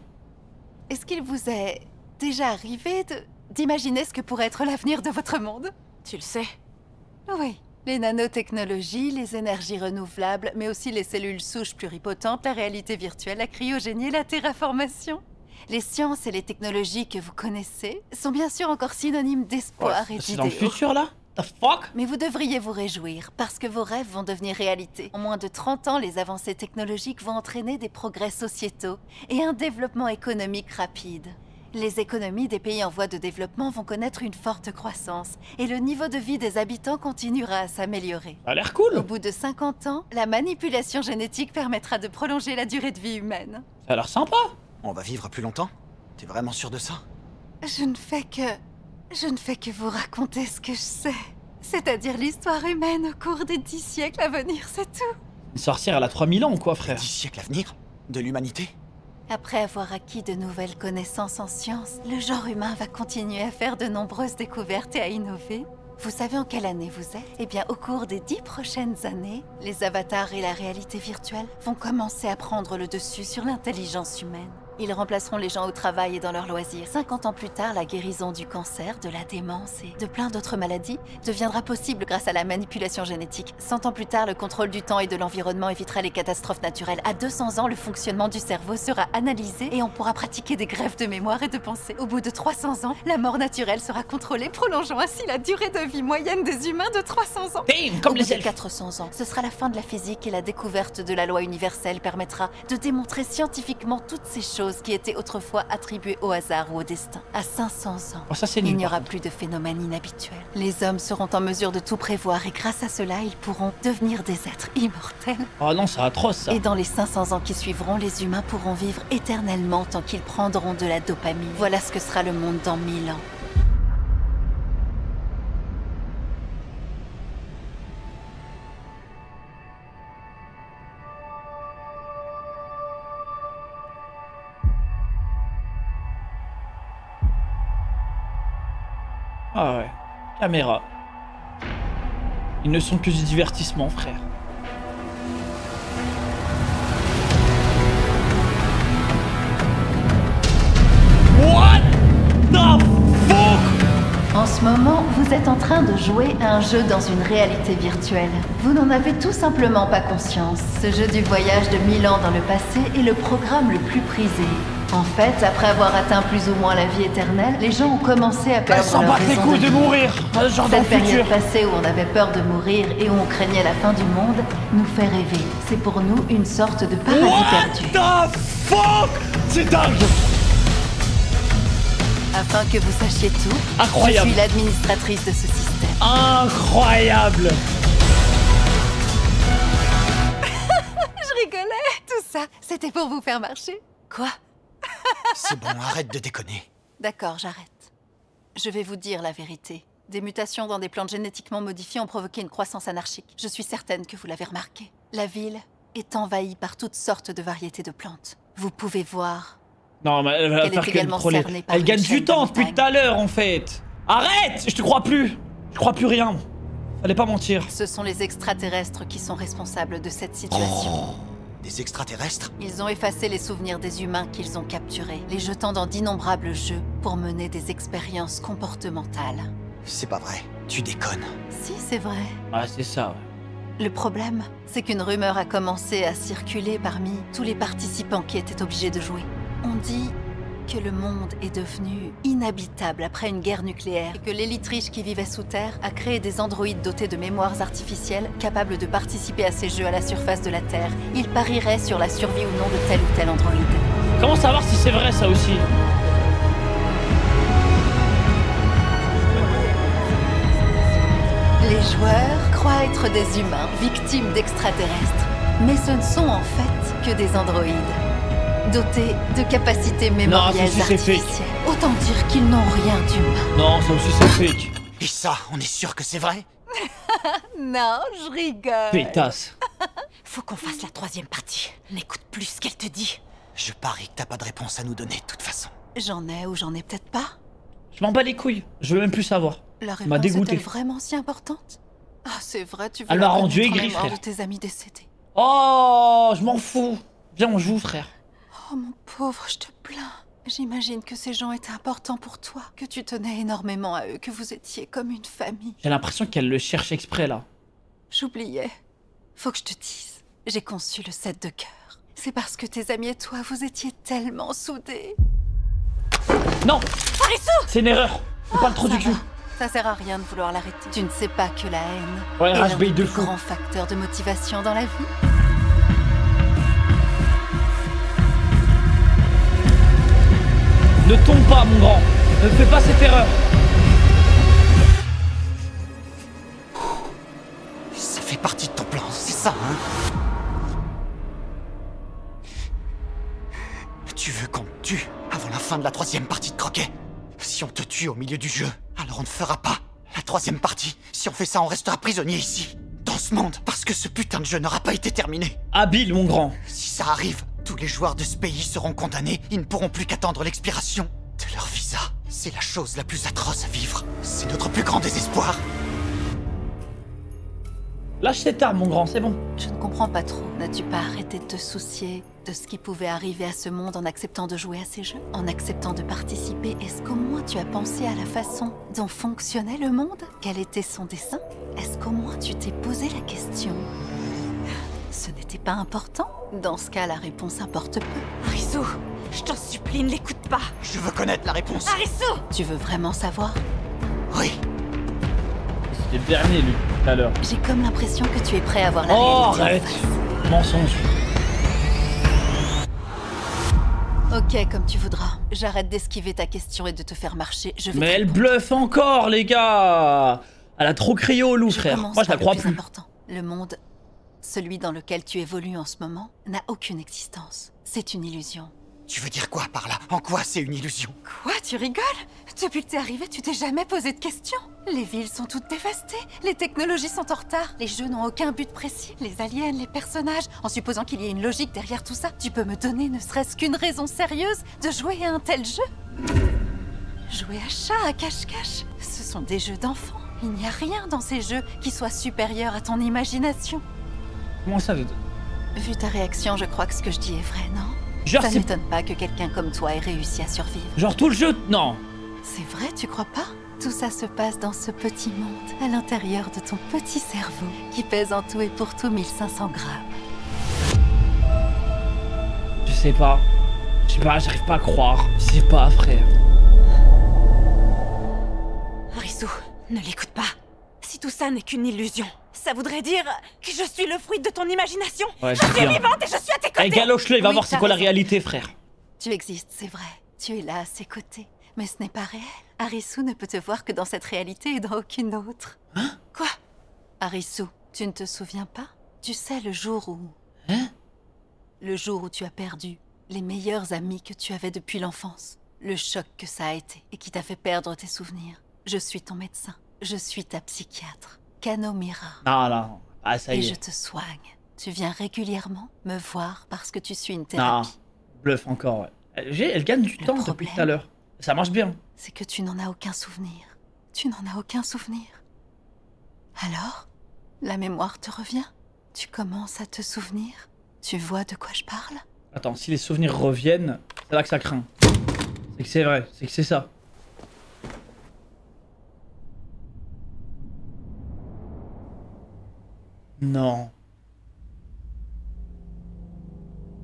Est-ce qu'il vous est déjà arrivé d'imaginer ce que pourrait être l'avenir de votre monde? Tu le sais? Oui. Les nanotechnologies, les énergies renouvelables, mais aussi les cellules souches pluripotentes, la réalité virtuelle, la cryogénie, la terraformation. Les sciences et les technologies que vous connaissez sont bien sûr encore synonymes d'espoir et C'est dans le d'idéaux. futur, là? The fuck? Mais vous devriez vous réjouir, parce que vos rêves vont devenir réalité. En moins de 30 ans, les avancées technologiques vont entraîner des progrès sociétaux et un développement économique rapide. Les économies des pays en voie de développement vont connaître une forte croissance, et le niveau de vie des habitants continuera à s'améliorer. Ça a l'air cool. Au bout de 50 ans, la manipulation génétique permettra de prolonger la durée de vie humaine. Ça a l'air sympa. On va vivre plus longtemps? T'es vraiment sûr de ça? Je ne fais que vous raconter ce que je sais. C'est-à-dire l'histoire humaine au cours des 10 siècles à venir, c'est tout. Une sorcière, elle a 3000 ans, quoi, frère. 10 siècles à venir? De l'humanité? Après avoir acquis de nouvelles connaissances en sciences, le genre humain va continuer à faire de nombreuses découvertes et à innover. Vous savez en quelle année vous êtes? Eh bien, au cours des 10 prochaines années, les avatars et la réalité virtuelle vont commencer à prendre le dessus sur l'intelligence humaine. Ils remplaceront les gens au travail et dans leurs loisirs. 50 ans plus tard, la guérison du cancer, de la démence et de plein d'autres maladies deviendra possible grâce à la manipulation génétique. 100 ans plus tard, le contrôle du temps et de l'environnement évitera les catastrophes naturelles. À 200 ans, le fonctionnement du cerveau sera analysé et on pourra pratiquer des greffes de mémoire et de pensée. Au bout de 300 ans, la mort naturelle sera contrôlée, prolongeant ainsi la durée de vie moyenne des humains de 300 ans. Damn, comme Au les bout de elfes. 400 ans, ce sera la fin de la physique et la découverte de la loi universelle permettra de démontrer scientifiquement toutes ces choses qui étaient autrefois attribuées au hasard ou au destin. À 500 ans, Oh, ça, c'est il nul, n'y par aura contre. plus de phénomènes inhabituels. Les hommes seront en mesure de tout prévoir et grâce à cela, ils pourront devenir des êtres immortels. Oh non, c'est atroce ça. Et dans les 500 ans qui suivront, les humains pourront vivre éternellement tant qu'ils prendront de la dopamine. Voilà ce que sera le monde dans 1000 ans. Ah ouais. Caméra. Ils ne sont que du divertissement, frère. What the fuck? En ce moment, vous êtes en train de jouer à un jeu dans une réalité virtuelle. Vous n'en avez tout simplement pas conscience. Ce jeu du voyage de 1000 ans dans le passé est le programme le plus prisé. En fait, après avoir atteint plus ou moins la vie éternelle, les gens ont commencé à Elles perdre s'en leur battent les raison couilles de vivre. mourir. Genre dans le Cette période futur. passée où on avait peur de mourir et où on craignait la fin du monde nous fait rêver. C'est pour nous une sorte de paradis perdu. What the fuck? C'est dingue. Afin que vous sachiez tout, Incroyable. je suis l'administratrice de ce système. Incroyable. Je rigolais. Tout ça, c'était pour vous faire marcher. Quoi? C'est bon, arrête de déconner. D'accord, j'arrête. Je vais vous dire la vérité. Des mutations dans des plantes génétiquement modifiées ont provoqué une croissance anarchique. Je suis certaine que vous l'avez remarqué. La ville est envahie par toutes sortes de variétés de plantes. Vous pouvez voir. Non, mais elle va Elle est faire que également le troller. cernée par Elle une gagne chaîne du temps de depuis tout à l'heure en fait. Arrête. Je te crois plus. Je crois plus rien. Fallait pas mentir. Ce sont les extraterrestres qui sont responsables de cette situation. Des extraterrestres? Ils ont effacé les souvenirs des humains qu'ils ont capturés, les jetant dans d'innombrables jeux pour mener des expériences comportementales. C'est pas vrai. Tu déconnes. Si, c'est vrai. Ah, c'est ça. Le problème, c'est qu'une rumeur a commencé à circuler parmi tous les participants qui étaient obligés de jouer. On dit que le monde est devenu inhabitable après une guerre nucléaire et que l'élite riche qui vivait sous terre a créé des androïdes dotés de mémoires artificielles capables de participer à ces jeux à la surface de la Terre. Ils parieraient sur la survie ou non de tel ou tel androïde. Comment savoir si c'est vrai ça aussi? Les joueurs croient être des humains, victimes d'extraterrestres. Mais ce ne sont en fait que des androïdes, dotés de capacités mémorielles ça aussi, c'est fake. artificielles. Autant dire qu'ils n'ont rien d'humain. Non, ça aussi c'est fake. Et ça, on est sûr que c'est vrai? Non, je rigole. Pétasse. Faut qu'on fasse la troisième partie. N'écoute plus ce qu'elle te dit. Je parie que t'as pas de réponse à nous donner de toute façon. J'en ai ou j'en ai peut-être pas. Je m'en bats les couilles. Je veux même plus savoir. La Ça m'a réponse dégoûté. est-elle vraiment si importante? Ah, c'est vrai, tu veux Elle m'a la rendu connaître en aigri, mémoire frère. de tes amis décédés. Oh, je m'en fous. Viens, on joue, frère. Oh mon pauvre, je te plains. J'imagine que ces gens étaient importants pour toi, que tu tenais énormément à eux, que vous étiez comme une famille. J'ai l'impression qu'elle le cherche exprès là. J'oubliais. Faut que je te dise. J'ai conçu le set de cœur. C'est parce que tes amis et toi, vous étiez tellement soudés. Non. C'est une erreur. C'est pas le trou du cul. Ça sert à rien de vouloir l'arrêter. Tu ne sais pas que la haine Ouais, est l'un RHBI des de plus fou. grands facteurs de motivation dans la vie. Ne tombe pas, mon grand. Ne fais pas cette erreur. Ça fait partie de ton plan, c'est ça, hein? Tu veux qu'on te tue avant la fin de la troisième partie de croquet? Si on te tue au milieu du jeu, alors on ne fera pas la troisième partie. Si on fait ça, on restera prisonnier ici, dans ce monde, parce que ce putain de jeu n'aura pas été terminé. Habile, mon grand. Si ça arrive, tous les joueurs de ce pays seront condamnés. Ils ne pourront plus qu'attendre l'expiration de leur visa. C'est la chose la plus atroce à vivre. C'est notre plus grand désespoir. Lâche cette arme, mon grand, c'est bon. Je ne comprends pas trop. N'as-tu pas arrêté de te soucier de ce qui pouvait arriver à ce monde en acceptant de jouer à ces jeux? En acceptant de participer, est-ce qu'au moins tu as pensé à la façon dont fonctionnait le monde? Quel était son dessein? Est-ce qu'au moins tu t'es posé la question? Ce n'était pas important? Dans ce cas, la réponse importe peu. Arisu, je t'en supplie, ne l'écoute pas. Je veux connaître la réponse. Arisu! Tu veux vraiment savoir? Oui. C'est le dernier, lui, tout à l'heure. J'ai comme l'impression que tu es prêt à voir la Oh, réalité. arrête! En face. Mensonge. Ok, comme tu voudras. J'arrête d'esquiver ta question et de te faire marcher. Je vais Mais te elle répondre. bluffe encore, les gars! Elle a trop crié au loup, frère. Commence Moi, je la par crois le plus plus. important. Le monde, celui dans lequel tu évolues en ce moment, n'a aucune existence. C'est une illusion. Tu veux dire quoi par là? En quoi c'est une illusion? Quoi, tu rigoles? Depuis que t'es arrivé, tu t'es jamais posé de questions? Les villes sont toutes dévastées, les technologies sont en retard, les jeux n'ont aucun but précis, les aliens, les personnages, en supposant qu'il y ait une logique derrière tout ça, tu peux me donner ne serait-ce qu'une raison sérieuse de jouer à un tel jeu? Jouer à chat, à cache-cache, ce sont des jeux d'enfants. Il n'y a rien dans ces jeux qui soit supérieur à ton imagination. Comment ça? Vu ta réaction, je crois que ce que je dis est vrai, non? Genre, Ça c'est... m'étonne pas que quelqu'un comme toi ait réussi à survivre. Genre tout le jeu? Non. C'est vrai, tu crois pas? Tout ça se passe dans ce petit monde, à l'intérieur de ton petit cerveau, qui pèse en tout et pour tout 1500 grammes. Je sais pas. Je sais pas, j'arrive pas à croire. Je sais pas, frère. Arisu, ne l'écoute pas. Si tout ça n'est qu'une illusion, ça voudrait dire que je suis le fruit de ton imagination. Ouais, je suis bien. vivante et je suis à tes côtés. Eh, galoche-le, il va Oui, voir c'est t'as quoi la raison. réalité, frère. Tu existes, c'est vrai. Tu es là à ses côtés. Mais ce n'est pas réel. Arisu ne peut te voir que dans cette réalité et dans aucune autre. Hein? Quoi? Arisu, tu ne te souviens pas? Tu sais le jour où... Hein? Le jour où tu as perdu les meilleurs amis que tu avais depuis l'enfance. Le choc que ça a été et qui t'a fait perdre tes souvenirs. Je suis ton médecin. Je suis ta psychiatre. Kano Mira. Non, non. Ah, ça Et y je est. te soigne. Tu viens régulièrement me voir parce que tu suis une Non. thérapie. Bluff encore, ouais. Elle gagne du Le temps depuis problème- tout à l'heure. Ça marche bien. C'est que tu n'en as aucun souvenir. Tu n'en as aucun souvenir. Alors, la mémoire te revient. Tu commences à te souvenir. Tu vois de quoi je parle? Attends, si les souvenirs reviennent, c'est là que ça craint. C'est que c'est vrai, c'est que c'est ça. Non.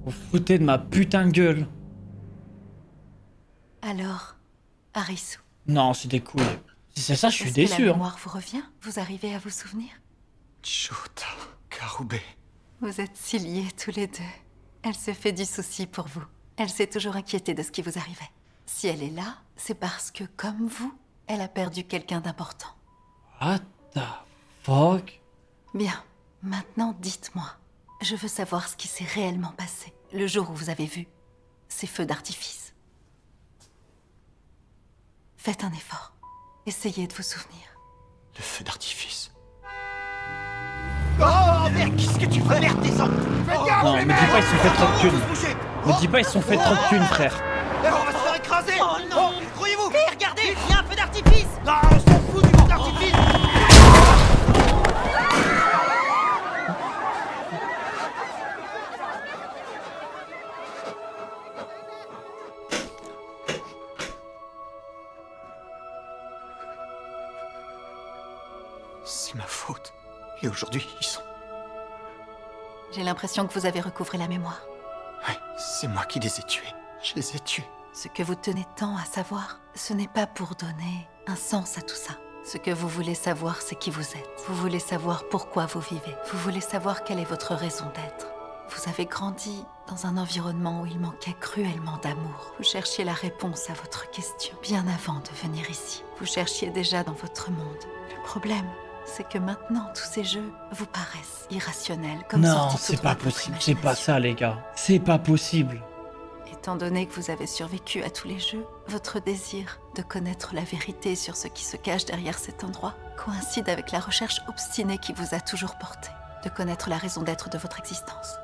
Vous foutez de ma putain de gueule. Alors, Arisu, Non, c'est des couilles. Si c'est ça, je suis est-ce que déçu. la Hein. mémoire vous revient? Vous arrivez à vous souvenir? Chota Karube. Vous êtes si liés tous les deux. Elle se fait du souci pour vous. Elle s'est toujours inquiétée de ce qui vous arrivait. Si elle est là, c'est parce que, comme vous, elle a perdu quelqu'un d'important. What the fuck? Bien, maintenant dites-moi. Je veux savoir ce qui s'est réellement passé le jour où vous avez vu ces feux d'artifice. Faites un effort. Essayez de vous souvenir. Le feu d'artifice. Oh merde, qu'est-ce que tu fais? Merde, descends! Faites gaffe, Non, les me dis pas ils se sont fait trop de thunes. tous bouger. Me dis pas ils se sont fait trop de thunes, frère. Eh, on va se faire écraser! Oh non! Croyez-vous? Hé, regardez, il y a un feu d'artifice. Non, on s'en fout du feu d'artifice! C'est ma faute. Et aujourd'hui, ils sont... J'ai l'impression que vous avez recouvré la mémoire. Ouais, c'est moi qui les ai tués. Je les ai tués. Ce que vous tenez tant à savoir, ce n'est pas pour donner un sens à tout ça. Ce que vous voulez savoir, c'est qui vous êtes. Vous voulez savoir pourquoi vous vivez. Vous voulez savoir quelle est votre raison d'être. Vous avez grandi dans un environnement où il manquait cruellement d'amour. Vous cherchiez la réponse à votre question bien avant de venir ici. Vous cherchiez déjà dans votre monde. Le problème, c'est que maintenant, tous ces jeux vous paraissent irrationnels, comme Non, sortis tout c'est droit pas de votre possible. C'est pas imagination. ça, les gars. C'est pas possible. Étant donné que vous avez survécu à tous les jeux, votre désir de connaître la vérité sur ce qui se cache derrière cet endroit coïncide avec la recherche obstinée qui vous a toujours porté, de connaître la raison d'être de votre existence.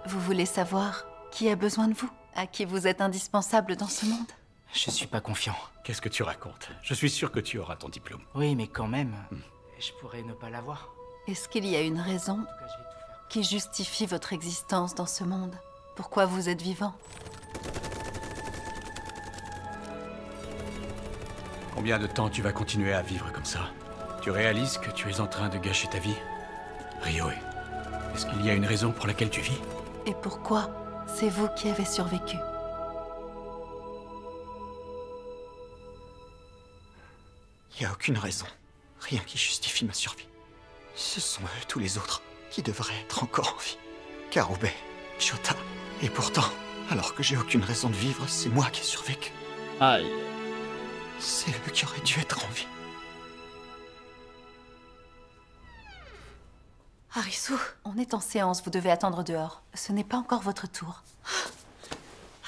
Vous voulez savoir qui a besoin de vous, à qui vous êtes indispensable dans ce monde. Je suis pas confiant. Qu'est-ce que tu racontes? Je suis sûr que tu auras ton diplôme. Oui, mais quand même, je pourrais ne pas l'avoir. Est-ce qu'il y a une raison qui justifie votre existence dans ce monde? Pourquoi vous êtes vivant? Combien de temps tu vas continuer à vivre comme ça? Tu réalises que tu es en train de gâcher ta vie? Ryoe, est-ce qu'il y a une raison pour laquelle tu vis? Et pourquoi c'est vous qui avez survécu? Il n'y a aucune raison. Rien qui justifie ma survie. Ce sont eux, tous les autres, qui devraient être encore en vie. Karube, Shota. Et pourtant, alors que j'ai aucune raison de vivre, c'est moi qui ai survécu. Aïe. C'est eux qui auraient dû être en vie. Arisu, on est en séance, vous devez attendre dehors. Ce n'est pas encore votre tour.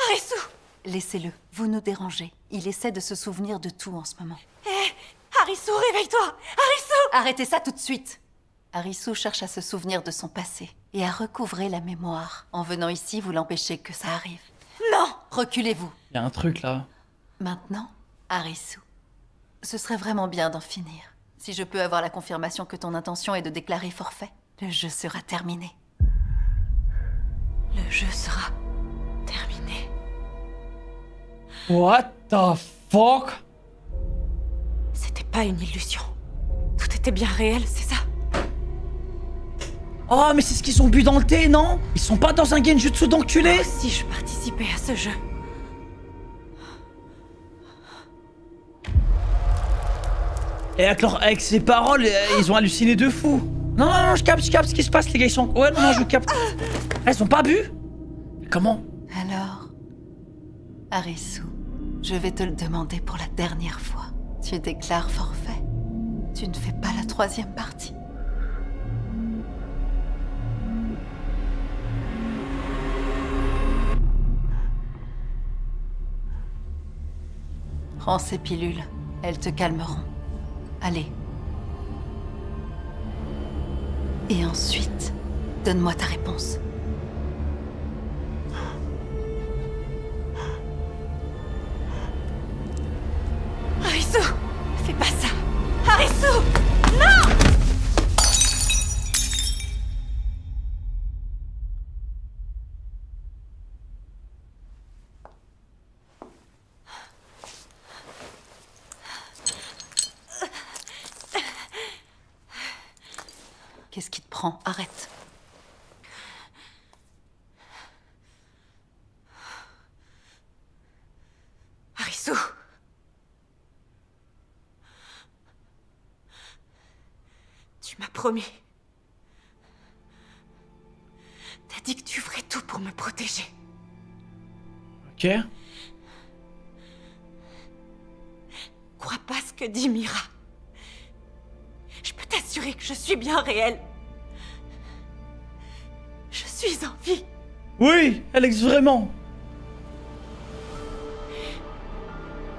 Arisu! Laissez-le, vous nous dérangez. Il essaie de se souvenir de tout en ce moment. Hé! Arisu, réveille-toi! Arisu! Arrêtez ça tout de suite! Arisu cherche à se souvenir de son passé et à recouvrer la mémoire. En venant ici, vous l'empêchez que ça arrive. Non! Reculez-vous. Il y a un truc là. Maintenant, Arisu, ce serait vraiment bien d'en finir. Si je peux avoir la confirmation que ton intention est de déclarer forfait, le jeu sera terminé. Le jeu sera terminé. What the fuck? C'était pas une illusion. Tout était bien réel, c'est ça? Oh, mais c'est ce qu'ils ont bu dans le thé, non? Ils sont pas dans un genjutsu d'enculé? Si je participais à ce jeu. Et avec ces paroles, ils ont halluciné de fou. Non, non, non, je capte ce qui se passe, les gars, ils sont... Ouais, non, non, je capte. Ah, ils ont pas bu? Comment? Alors, Arisu, je vais te le demander pour la dernière fois. Tu déclares forfait. Tu ne fais pas la 3e partie. Prends ces pilules, elles te calmeront. Allez. Et ensuite, donne-moi ta réponse. Arisu! Fais pas ça! Arisu! Non! Qu'est-ce qui te prend? Arrête. Arisu! Tu m'as promis. T'as dit que tu ferais tout pour me protéger. Ok. Crois pas ce que dit Mira. Je peux t'assurer que je suis bien réelle. Je suis en vie. Oui, Alex, vraiment.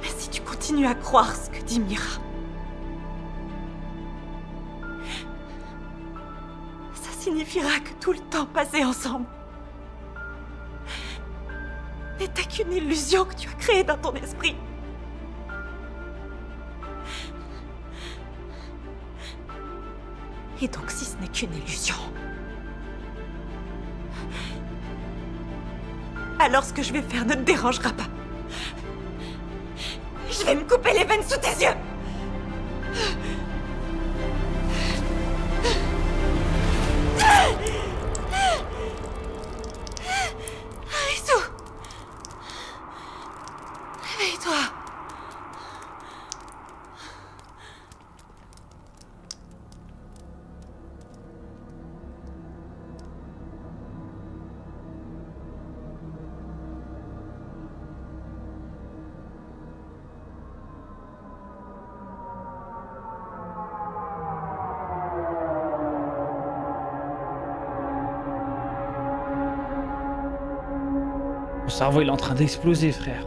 Mais si tu continues à croire ce que dit Mira, ça signifiera que tout le temps passé ensemble n'était qu'une illusion que tu as créée dans ton esprit. Et donc si ce n'est qu'une illusion, alors ce que je vais faire ne te dérangera pas. Je vais me couper les veines sous tes yeux. Arisu, réveille-toi. Mon cerveau, il est en train d'exploser, frère.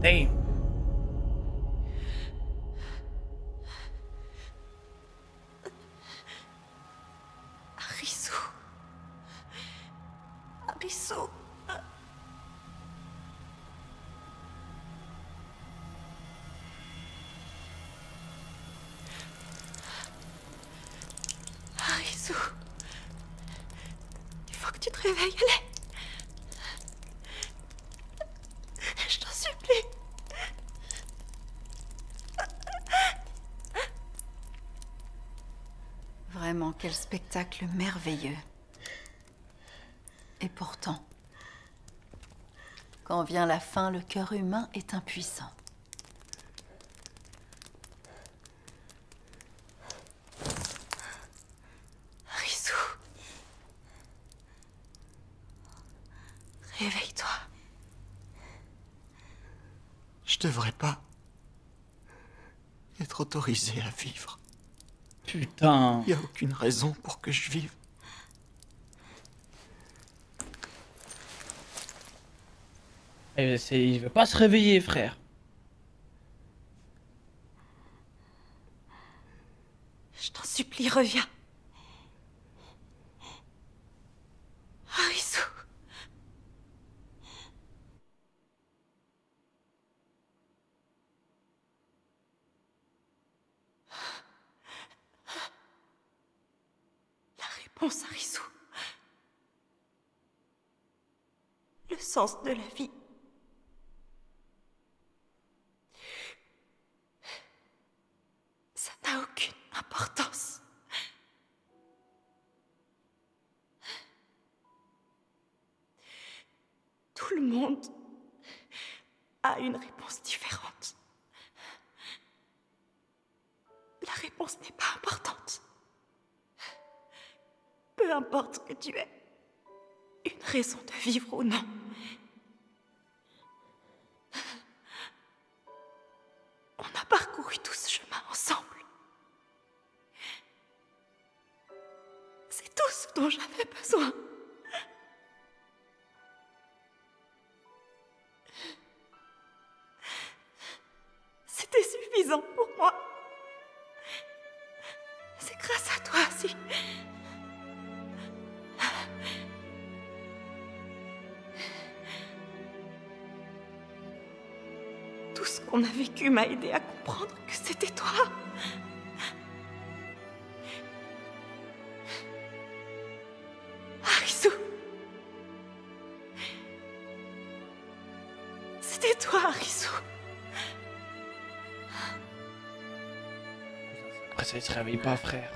Damn. Arisu. Arisu. Arisu. Il faut que tu te réveilles, allez. Je t'en supplie. Vraiment, quel spectacle merveilleux. Et pourtant, quand vient la fin, le cœur humain est impuissant. Arisu. Réveille-toi. Je devrais pas être autorisé à vivre. Putain. Y a aucune raison pour que je vive. Il veut pas se réveiller, frère. Je t'en supplie, reviens. Arisu. La réponse, Arisu. Le sens de la vie. Ça n'a aucune importance. Tout le monde a une réponse différente. La réponse n'est pas importante. Peu importe ce que tu es, une raison de vivre ou non. On a parcouru tout ce chemin ensemble. C'est tout ce dont j'avais besoin. C'était suffisant pour moi. C'est grâce à toi si... Tout ce qu'on a vécu m'a aidé à comprendre que c'était toi. Arisu. C'était toi, Arisu. Après ça, il se réveille pas, frère.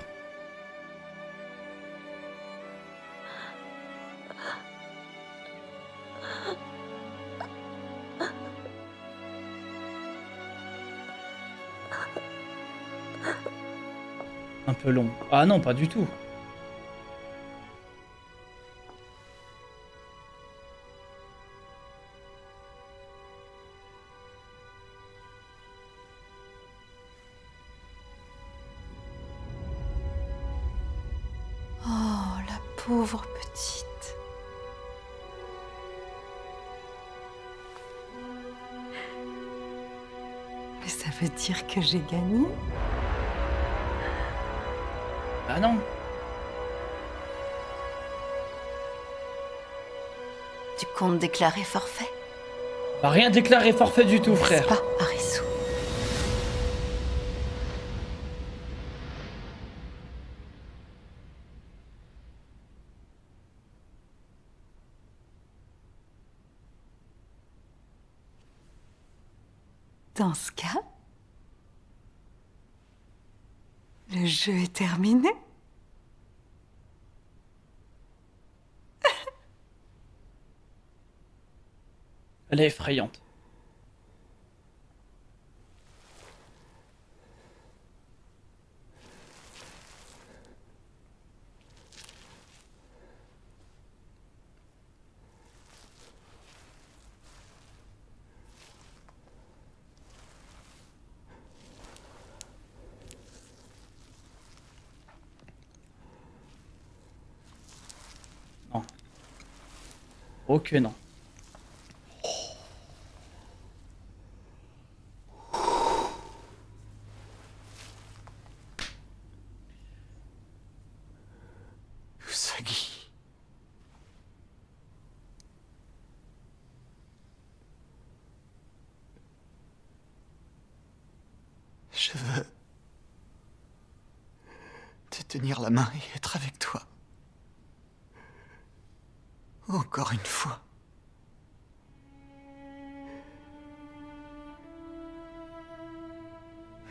Un peu long. Ah non, pas du tout. Oh, la pauvre petite. Mais ça veut dire que j'ai gagné? Ah non. Tu comptes déclarer forfait? Bah, rien déclaré forfait du tout, frère. Pas, Arisu. Dans ce cas, le jeu est terminé. Elle est effrayante. Non. Oh que non. Je veux te tenir la main et être avec toi. Encore une fois.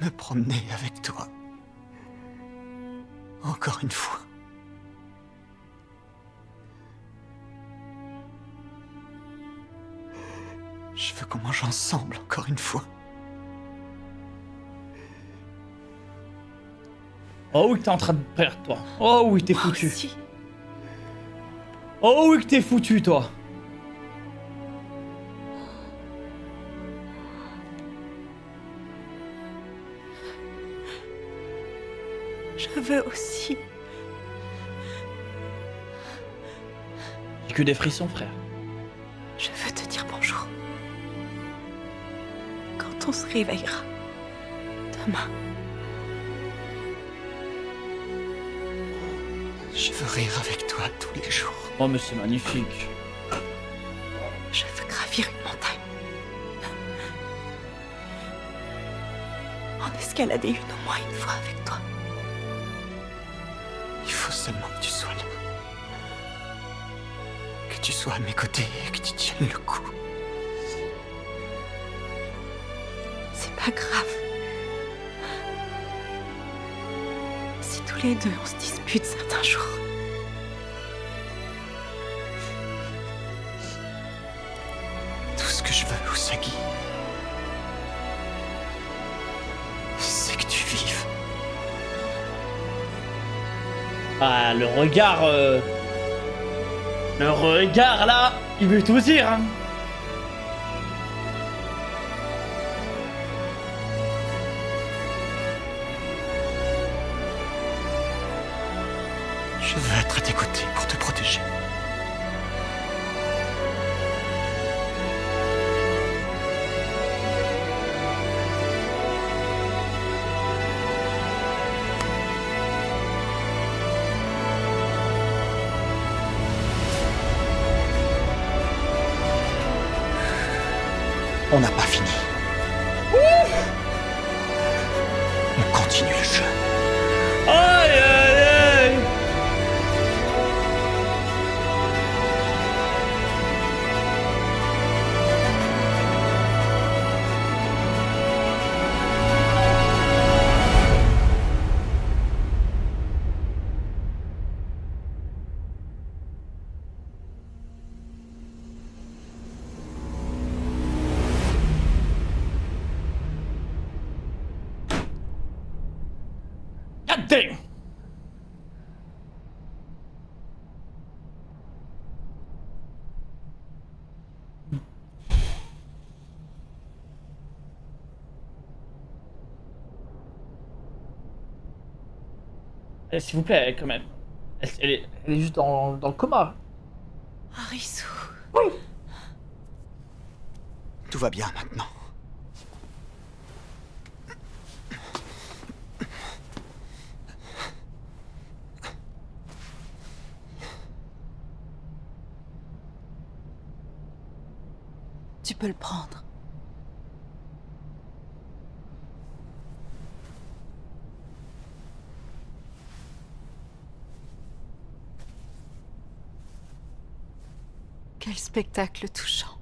Me promener avec toi. Encore une fois. Je veux qu'on mange ensemble, encore une fois. Oh oui que t'es en train de perdre, toi. Oh oui que t'es foutu. Oh oui que t'es foutu, toi. Je veux aussi. J'ai que des frissons, frère. Je veux te dire bonjour. Quand on se réveillera. Demain. Je veux rire avec toi tous les jours. Oh mais c'est magnifique. Je veux gravir une montagne. En escalader une au moins une fois avec toi. Il faut seulement que tu sois là. Que tu sois à mes côtés et que tu tiennes le coup. C'est pas grave. Si tous les deux on se dispute certains jours. Tout ce que je veux, Usagi, c'est que tu vives. Ah, le regard... Le regard, là, il veut tout dire, hein. Je veux être à tes côtés pour te protéger. On n'a pas fini. On continue le jeu. Aïe aïe aïe. God damn. S'il vous plaît, quand même. Elle est juste dans le coma. Arisu. Oui. Tout va bien maintenant. Tu peux le prendre. Quel spectacle touchant.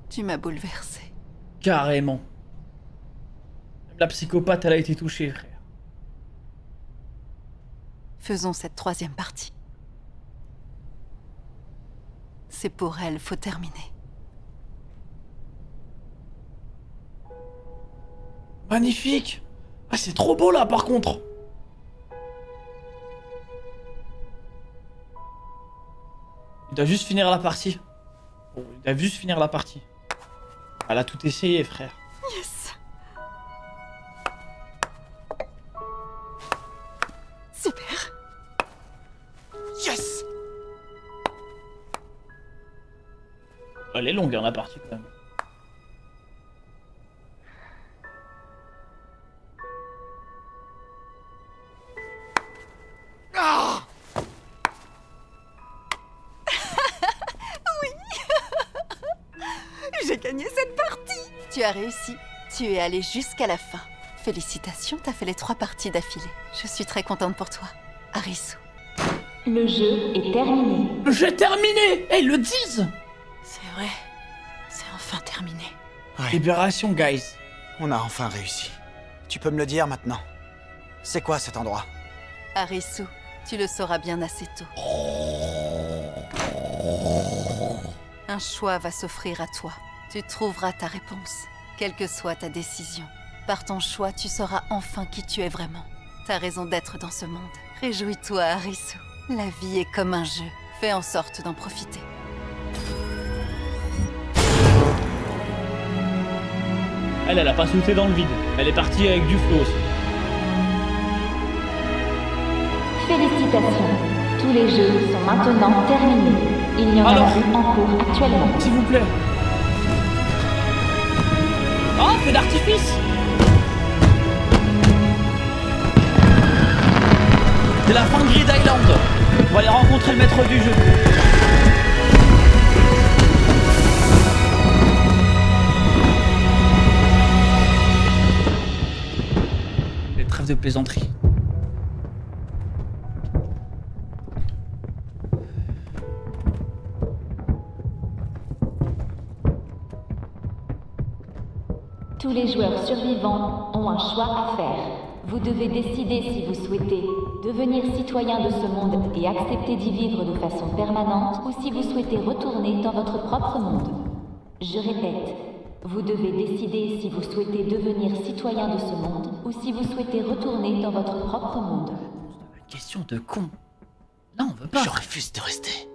Tu m'as bouleversée. Carrément. Même la psychopathe, elle a été touchée, frère. Faisons cette troisième partie. C'est pour elle, faut terminer. Magnifique. Ah, c'est trop beau là, par contre. Il doit juste finir la partie. Bon, il doit juste finir la partie. Elle a tout essayé, frère. Yes. Super. Yes. Elle est longue, hein, la partie, quand même. Tu as réussi. Tu es allé jusqu'à la fin. Félicitations, t'as fait les 3 parties d'affilée. Je suis très contente pour toi, Arisu. Le jeu est terminé. J'ai terminé. Ils le disent. C'est vrai. C'est enfin terminé. Ouais. Libération, guys. On a enfin réussi. Tu peux me le dire maintenant. C'est quoi cet endroit? Arisu, tu le sauras bien assez tôt. Un choix va s'offrir à toi. Tu trouveras ta réponse, quelle que soit ta décision. Par ton choix, tu sauras enfin qui tu es vraiment. T'as raison d'être dans ce monde. Réjouis-toi, Arisu. La vie est comme un jeu. Fais en sorte d'en profiter. Elle a pas sauté dans le vide. Elle est partie avec du flow aussi. Félicitations. Tous les jeux sont maintenant terminés. Il n'y en a plus en cours actuellement. S'il vous plaît. Oh, feu d'artifice. C'est la fin de Grid Island. On va aller rencontrer le maître du jeu. Les trêves de plaisanterie. Tous les joueurs survivants ont un choix à faire. Vous devez décider si vous souhaitez devenir citoyen de ce monde et accepter d'y vivre de façon permanente ou si vous souhaitez retourner dans votre propre monde. Je répète, vous devez décider si vous souhaitez devenir citoyen de ce monde ou si vous souhaitez retourner dans votre propre monde. Question de con. Non, on veut pas. Je refuse de rester.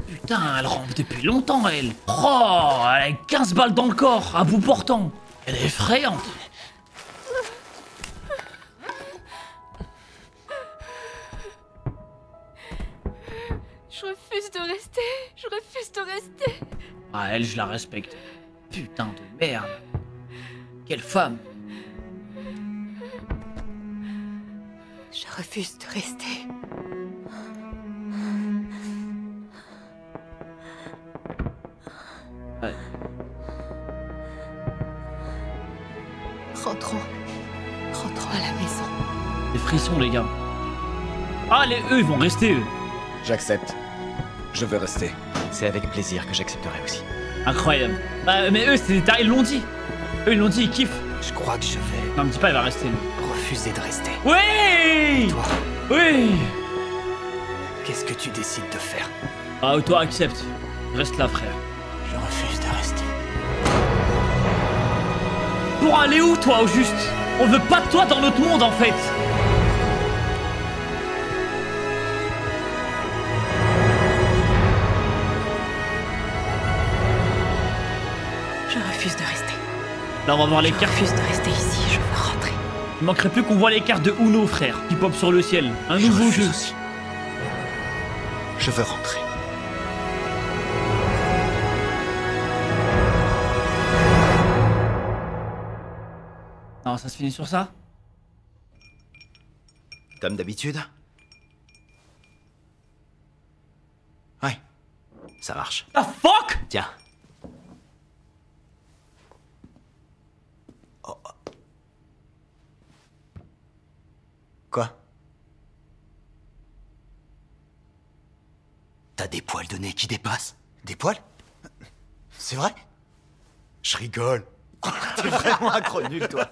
Putain, elle rampe depuis longtemps, elle. Oh, elle a 15 balles dans le corps, à bout portant. Elle est effrayante. Je refuse de rester. Je refuse de rester. Ah, elle, je la respecte. Putain de merde. Quelle femme. Je refuse de rester. Ouais. Rentrons à la maison. Des frissons, les gars. Ah, eux, ils vont rester, eux. J'accepte. Je veux rester. C'est avec plaisir que j'accepterai aussi. Incroyable. Bah, mais eux, ils l'ont dit. Eux, ils l'ont dit, ils kiffent. Je crois que je vais... Non, me dis pas, il va rester, lui. refuser de rester. Oui. Toi, Oui. qu'est-ce que tu décides de faire? Ah, toi, accepte. Reste là, frère. Je refuse de rester. Pour aller où, toi, au juste? On veut pas de toi dans notre monde, en fait. Je refuse de rester. Là, on va voir les cartes. Je refuse de rester ici, je veux rentrer. Il manquerait plus qu'on voit les cartes de Uno, frère, qui pop sur le ciel. Un nouveau jeu. Aussi. Je veux rentrer. Non, ça se finit sur ça? Comme d'habitude? Ouais, ça marche. Ah, fuck! Tiens. Oh. Quoi? T'as des poils de nez qui dépassent? Des poils? C'est vrai? Je rigole. T'es vraiment un gros nul, toi.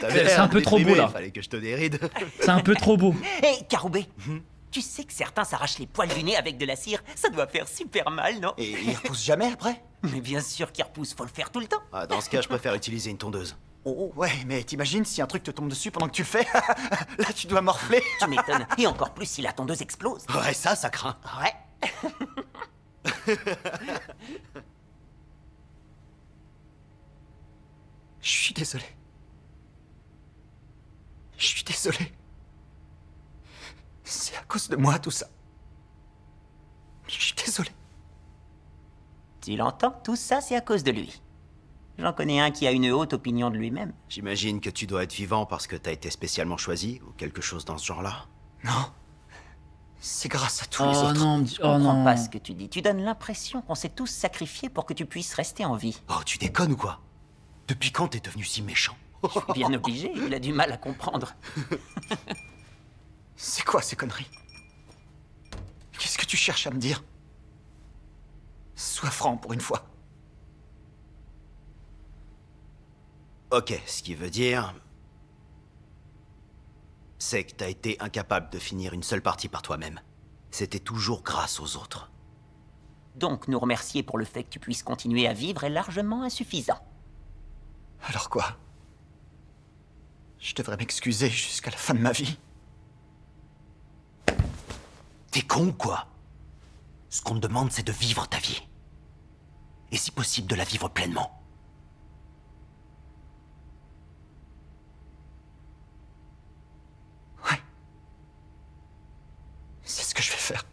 C'est un peu trop beau, là. Fallait que je te déride. C'est un peu trop beau. Hé, Caroubé, tu sais que certains s'arrachent les poils du nez avec de la cire? Ça doit faire super mal, non? Et ils repoussent jamais après? Mais bien sûr qu'ils repoussent, faut le faire tout le temps. Ah, dans ce cas, je préfère utiliser une tondeuse. Oh, ouais, mais t'imagines si un truc te tombe dessus pendant que tu le fais? Là, tu dois morfler. Tu m'étonnes. Et encore plus si la tondeuse explose. Ouais, ça craint. Ouais. Je suis désolé. Je suis désolé. C'est à cause de moi, tout ça. Je suis désolé. Tu l'entends? Tout ça, c'est à cause de lui. J'en connais un qui a une haute opinion de lui-même. J'imagine que tu dois être vivant parce que t'as été spécialement choisi, ou quelque chose dans ce genre-là. Non. C'est grâce à tous les autres. Non, Je comprends pas ce que tu dis. Tu donnes l'impression qu'on s'est tous sacrifiés pour que tu puisses rester en vie. Oh, tu déconnes ou quoi? Depuis quand t'es devenu si méchant? Je suis bien obligé, il a du mal à comprendre. C'est quoi ces conneries? Qu'est-ce que tu cherches à me dire? Sois franc pour une fois. Ok, ce qui veut dire... c'est que t'as été incapable de finir une seule partie par toi-même. C'était toujours grâce aux autres. Donc nous remercier pour le fait que tu puisses continuer à vivre est largement insuffisant. Alors quoi? Je devrais m'excuser jusqu'à la fin de ma vie. T'es con ou quoi? Ce qu'on te demande, c'est de vivre ta vie. Et si possible, de la vivre pleinement. Ouais. C'est ce que je vais faire.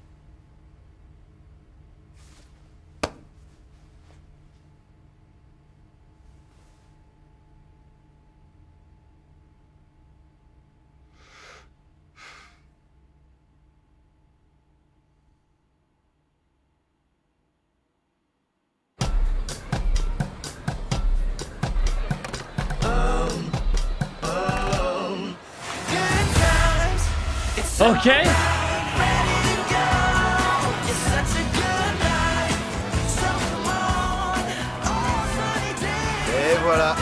Ok. Et voilà,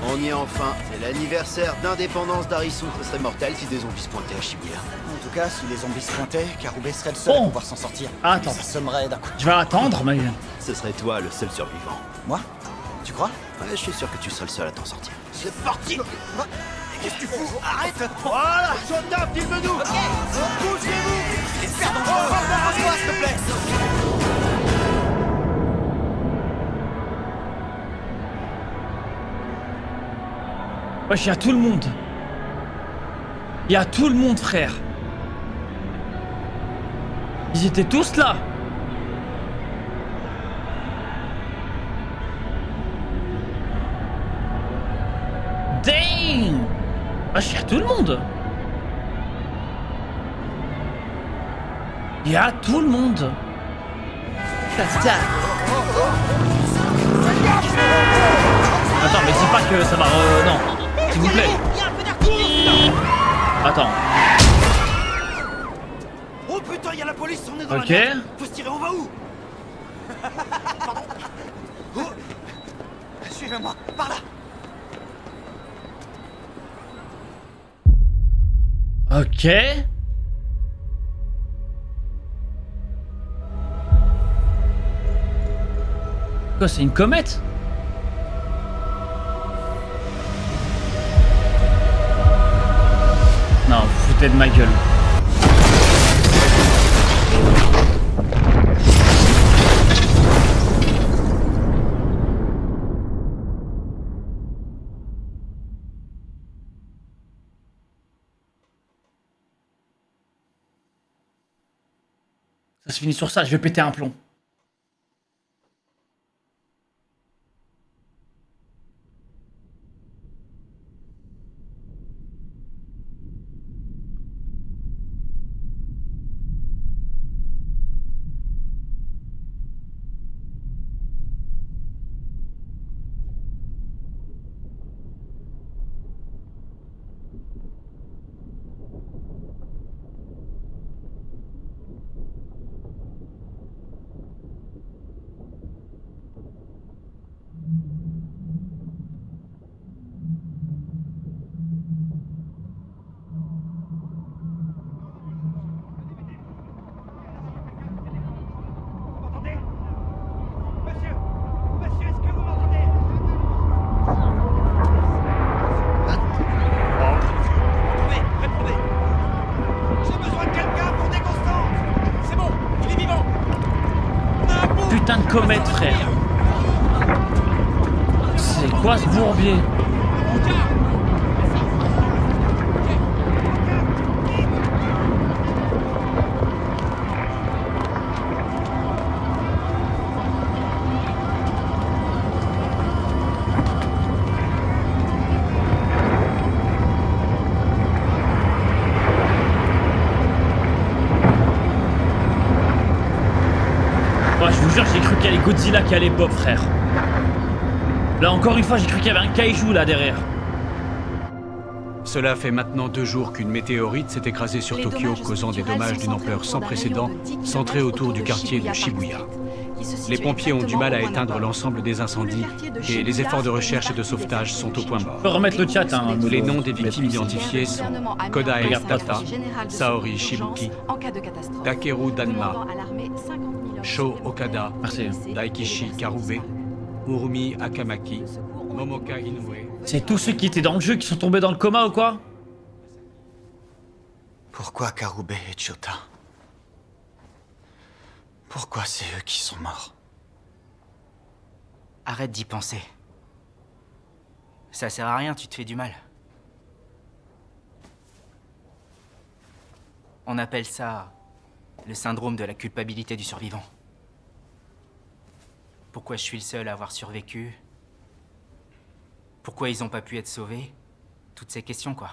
on y est enfin. C'est l'anniversaire d'indépendance d'Arisu. Ce serait mortel si des zombies se pointaient à Shibuya. En tout cas, si les zombies se pointaient, Karube serait le seul à pouvoir s'en sortir. Attends. Ça sommerait d'un coup. Je vais attendre, mais... Ce serait toi le seul survivant. Moi? Tu crois? Ouais, je suis sûr que tu serais le seul à t'en sortir. C'est parti! Qu'est-ce que tu fous? Arrête! Voilà! Shota, filme-nous! Ok! Bougez-vous! C'est super dangereux! Repose-moi, s'il te plaît! Wesh, y'a tout le monde. Y'a tout le monde, frère. Ils étaient tous là. Dang! Wesh, y'a tout le monde. Y'a tout le monde. Tac. Attends, mais dis pas que ça va... non. S'il vous plaît. Attends. Oh putain, il y a la police, on est dans Ok. la merde. Faut se tirer, on va où? Pardon. Oh. Suivez-moi, par là. Ok. Quoi, c'est une comète? Non, vous foutez de ma gueule. Ça se finit sur ça, je vais péter un plomb. Putain de comète, frère. C'est quoi ce bourbier? Godzilla qui allait pop, frère. Là, encore une fois, j'ai cru qu'il y avait un kaiju là derrière. Cela fait maintenant 2 jours qu'une météorite s'est écrasée sur Tokyo, causant des dommages d'une ampleur sans précédent, centrés autour du quartier de Shibuya. Les pompiers ont du mal à éteindre l'ensemble des incendies et les efforts de recherche et de sauvetage sont au point mort. Je peux remettre le chat, hein. Les noms des victimes identifiées sont Kodae Tata, Saori Shibuki, Takeru Danma, Sho Okada, Daikishi Karube, Urumi Akamaki, Momoka Inoue. C'est tous ceux qui étaient dans le jeu qui sont tombés dans le coma ou quoi? Pourquoi Karube et Chota? Pourquoi c'est eux qui sont morts? Arrête d'y penser. Ça sert à rien, tu te fais du mal. On appelle ça le syndrome de la culpabilité du survivant. Pourquoi je suis le seul à avoir survécu? Pourquoi ils ont pas pu être sauvés? Toutes ces questions, quoi.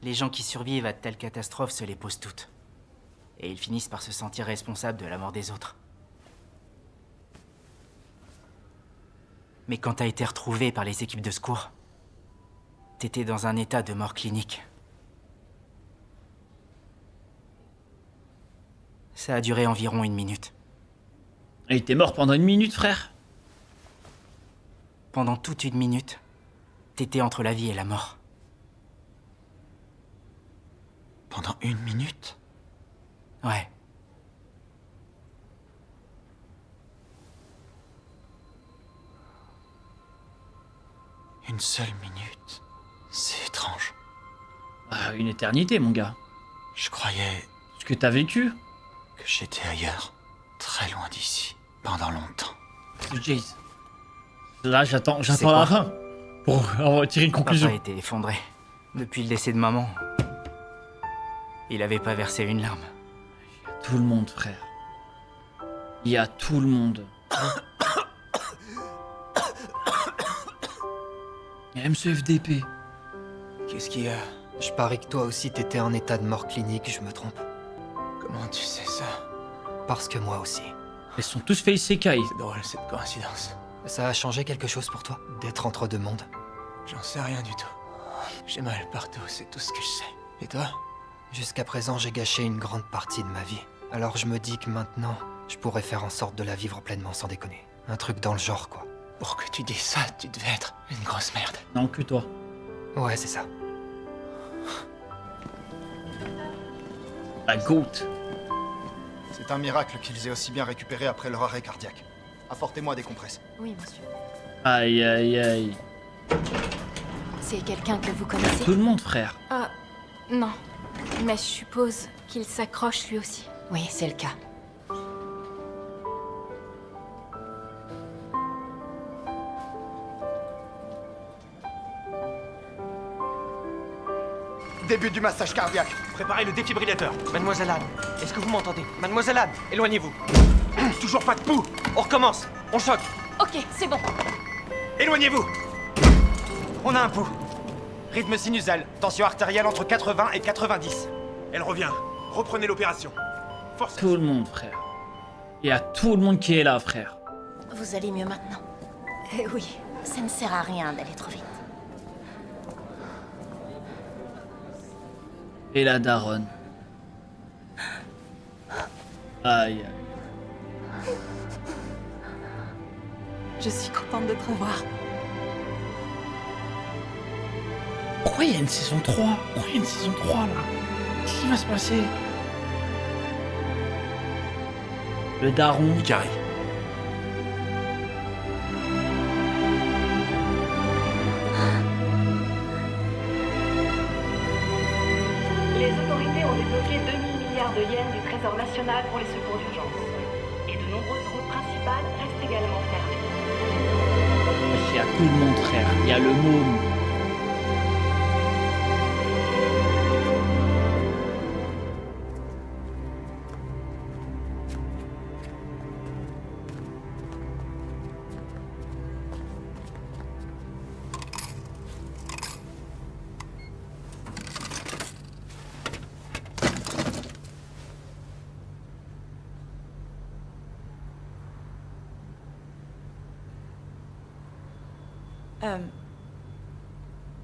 Les gens qui survivent à de telles catastrophes se les posent toutes. Et ils finissent par se sentir responsables de la mort des autres. Mais quand t'as été retrouvé par les équipes de secours, t'étais dans un état de mort clinique. Ça a duré environ 1 minute. Et il était mort pendant 1 minute, frère? Pendant toute 1 minute, t'étais entre la vie et la mort. Pendant 1 minute? Ouais. Une seule minute. C'est étrange. Ah, une éternité, mon gars. Je croyais... Ce que t'as vécu? Que j'étais ailleurs. Très loin d'ici. Pendant longtemps. Jace. Là, j'attends la fin. Pour tirer une conclusion. Papa était effondré. Depuis le décès de maman, il avait pas versé une larme. Tout le monde, frère. Il y a tout le monde. Il y a même ce FDP. Qu'est-ce qu'il y a? Je parie que toi aussi t'étais en état de mort clinique, je me trompe. Comment tu sais ça? Parce que moi aussi. Ils sont tous fait isekai. C'est drôle cette coïncidence. Ça a changé quelque chose pour toi, d'être entre deux mondes? J'en sais rien du tout. J'ai mal partout, c'est tout ce que je sais. Et toi? Jusqu'à présent, j'ai gâché une grande partie de ma vie. Alors je me dis que maintenant, je pourrais faire en sorte de la vivre pleinement sans déconner. Un truc dans le genre, quoi. Pour que tu dises ça, tu devais être une grosse merde. Non, que toi. Ouais, c'est ça. La goat. C'est un miracle qu'ils aient aussi bien récupéré après leur arrêt cardiaque. Apportez-moi des compresses. Oui, monsieur. Aïe, aïe, aïe. C'est quelqu'un que vous connaissez? Tout le monde, frère. Ah, non. Mais je suppose qu'il s'accroche lui aussi. Oui, c'est le cas. Début du massage cardiaque. Préparez le défibrillateur. Mademoiselle Anne, est-ce que vous m'entendez? Mademoiselle Anne, éloignez-vous. Toujours pas de pouls. On recommence. On choque. Ok, c'est bon. Éloignez-vous. On a un pouls. Rythme sinusal. Tension artérielle entre 80 et 90. Elle revient. Reprenez l'opération. Force. Tout le monde, frère. Il y a tout le monde qui est là, frère. Vous allez mieux maintenant? Oui. Ça ne sert à rien d'aller trop vite. Et la daronne. Aïe. Je suis contente de te revoir. Pourquoi il y a une saison 3? Pourquoi il y a une saison 3 là? Qu'est-ce qui va se passer? Le daron. Ikari. Les autorités ont débloqué 2000 milliards de yens du Trésor national pour les secours d'urgence. Et de nombreuses routes principales restent également fermées. Il y a tout le monde, frère. Il y a le môme.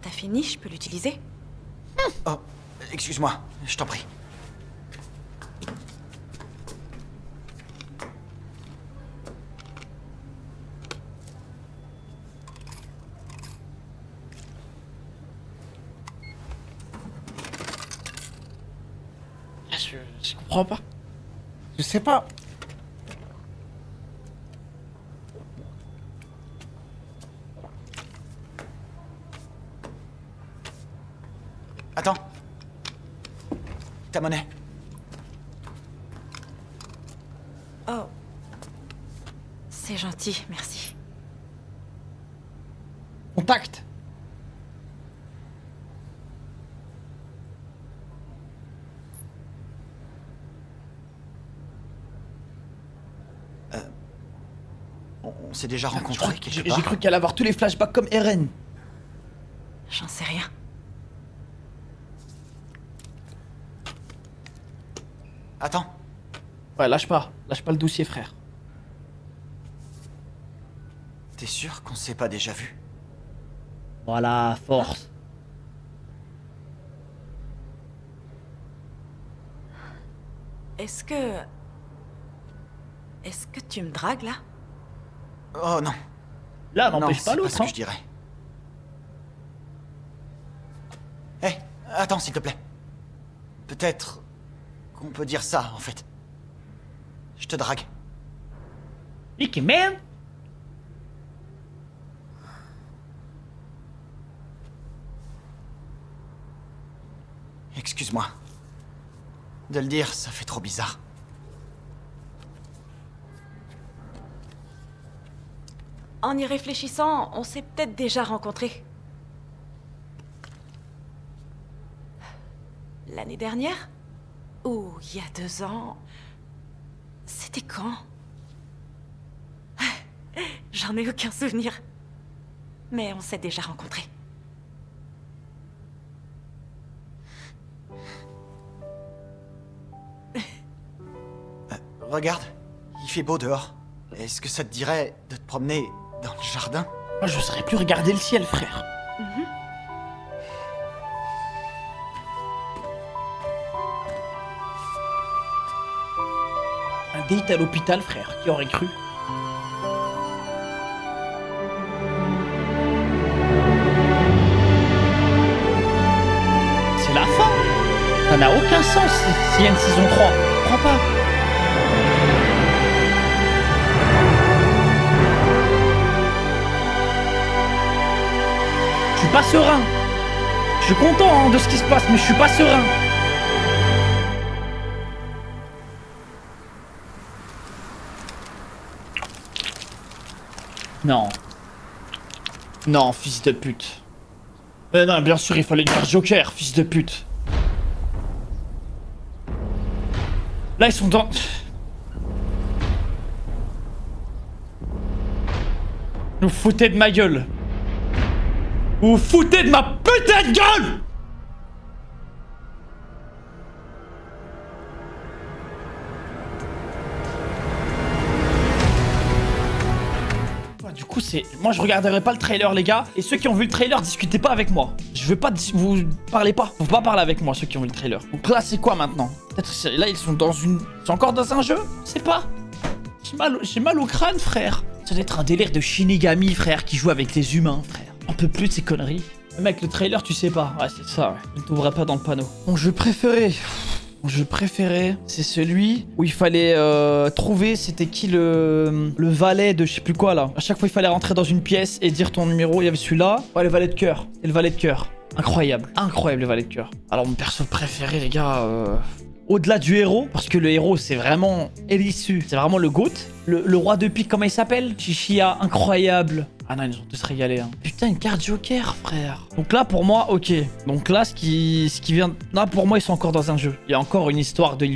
T'as fini? Je peux l'utiliser? Oh, excuse-moi, je t'en prie. Je comprends pas. Je sais pas. Attends. Ta monnaie. Oh. C'est gentil, merci. Contact. On s'est déjà rencontrés quelque part. J'ai cru qu'elle allait avoir tous les flashbacks comme Eren. J'en sais rien. Attends. Ouais, lâche pas le dossier, frère. T'es sûr qu'on s'est pas déjà vu? Voilà, force. Est-ce que tu me dragues, là? Oh non. Là, n'empêche pas l'autre. l'autre. C'est pas ce que je dirais. Hé, attends, s'il te plaît. Peut-être qu'on peut dire ça, en fait. Je te drague. Nicky man. Excuse-moi. De le dire, ça fait trop bizarre. En y réfléchissant, on s'est peut-être déjà rencontrés. L'année dernière? Ou il y a 2 ans? C'était quand? J'en ai aucun souvenir. Mais on s'est déjà rencontrés. Regarde, il fait beau dehors. Est-ce que ça te dirait de te promener dans le jardin? Moi, je saurais plus regarder le ciel, frère. Un date à l'hôpital, frère. Qui aurait cru? C'est la fin. Ça n'a aucun sens s'il y a une saison 3. Je comprends pas. Je suis pas serein. Je suis content de ce qui se passe, mais je suis pas serein. Non. Non, fils de pute. Non, bien sûr, il fallait une carte Joker, fils de pute. Là, ils sont dans... Vous foutez de ma gueule. Vous foutez de ma putain de gueule! Du coup, c'est... Moi, je regarderai pas le trailer, les gars. Et ceux qui ont vu le trailer, discutez pas avec moi. Je veux pas... Vous parlez pas. Faut pas parler avec moi, ceux qui ont vu le trailer. Donc là, c'est quoi, maintenant? Peut-être... Là, ils sont dans une... Ils sont encore dans un jeu? Je sais pas. J'ai mal au crâne, frère. Ça doit être un délire de Shinigami, frère, qui joue avec les humains, frère. On peut plus de ces conneries. Mec, le trailer, tu sais pas. Ouais, c'est ça, ouais. Je ne t'ouvrais pas dans le panneau. Mon jeu préféré... Mon jeu préféré, c'est celui où il fallait trouver c'était qui le valet de je sais plus quoi là. À chaque fois il fallait rentrer dans une pièce et dire ton numéro, il y avait celui-là. Ouais, le valet de cœur. C'est le valet de cœur. Incroyable. Incroyable le valet de cœur. Alors mon perso préféré les gars, au-delà du héros, parce que le héros c'est vraiment Elisu, c'est vraiment le GOAT. Le roi de pique, comment il s'appelle? Chichia, incroyable. Ah non, ils ont tous régalé. Hein. Putain, une carte Joker, frère. Donc là, pour moi, ok. Donc là, ce qui vient... Là, pour moi, ils sont encore dans un jeu. Il y a encore une histoire de... Ils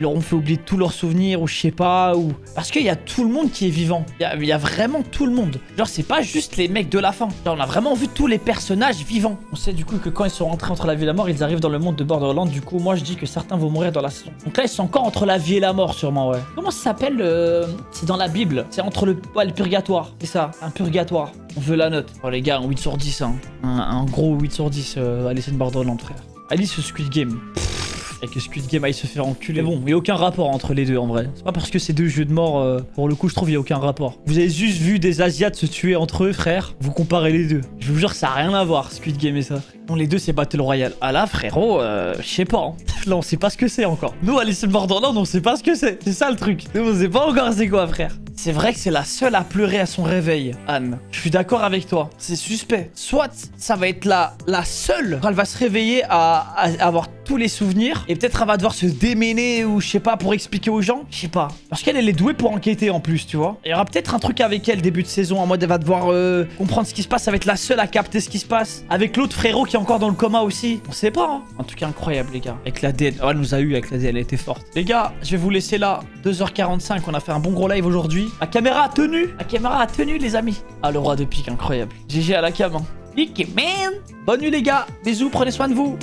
leur ont fait oublier tous leurs souvenirs, ou je sais pas, ou... Parce qu'il y a tout le monde qui est vivant. Il y a vraiment tout le monde. Genre, c'est pas juste les mecs de la fin. Genre, on a vraiment vu tous les personnages vivants. On sait du coup que quand ils sont rentrés entre la vie et la mort, ils arrivent dans le monde de Borderlands. Du coup, moi, je dis que certains vont mourir dans la saison. Donc là, ils sont encore entre la vie et la mort, sûrement, ouais. Comment ça s'appelle C'est dans la Bible. C'est entre le purgatoire. C'est ça, un purgatoire. On veut la note. Oh les gars, un 8 sur 10, hein. Un gros 8 sur 10, Alice in Borderland, frère. Alice Squid Game. Et que Squid Game aille se faire enculer. Mais bon, il n'y a aucun rapport entre les deux en vrai. C'est pas parce que c'est deux jeux de mort, pour le coup, je trouve il n'y a aucun rapport. Vous avez juste vu des Asiates se tuer entre eux, frère. Vous comparez les deux. Je vous jure, ça n'a rien à voir, Squid Game et ça. Bon, les deux, c'est Battle Royale. Ah là, frérot, je sais pas. Hein. Là, on sait pas ce que c'est encore. Nous, Alice in Borderland, on sait pas ce que c'est. C'est ça le truc. Nous, on sait pas encore c'est quoi, frère. C'est vrai que c'est la seule à pleurer à son réveil, Anne. Je suis d'accord avec toi. C'est suspect. Soit ça va être la seule. Elle va se réveiller à avoir tous les souvenirs. Et peut-être elle va devoir se démêler ou je sais pas pour expliquer aux gens. Je sais pas. Parce qu'elle est douée pour enquêter en plus, tu vois. Il y aura peut-être un truc avec elle début de saison. En mode elle va devoir comprendre ce qui se passe. Ça va être la seule à capter ce qui se passe. Avec l'autre frérot qui est encore dans le coma aussi. On sait pas, hein. En tout cas, incroyable, les gars. Avec l'ADN. Oh, elle nous a eu avec l'ADN. Elle était forte. Les gars, je vais vous laisser là. 2h45. On a fait un bon gros live aujourd'hui. La caméra a tenu. La caméra a tenu, les amis. Ah, le roi de pique, incroyable. GG à la cam, hein. Pique, man. Bonne nuit, les gars. Bisous, prenez soin de vous.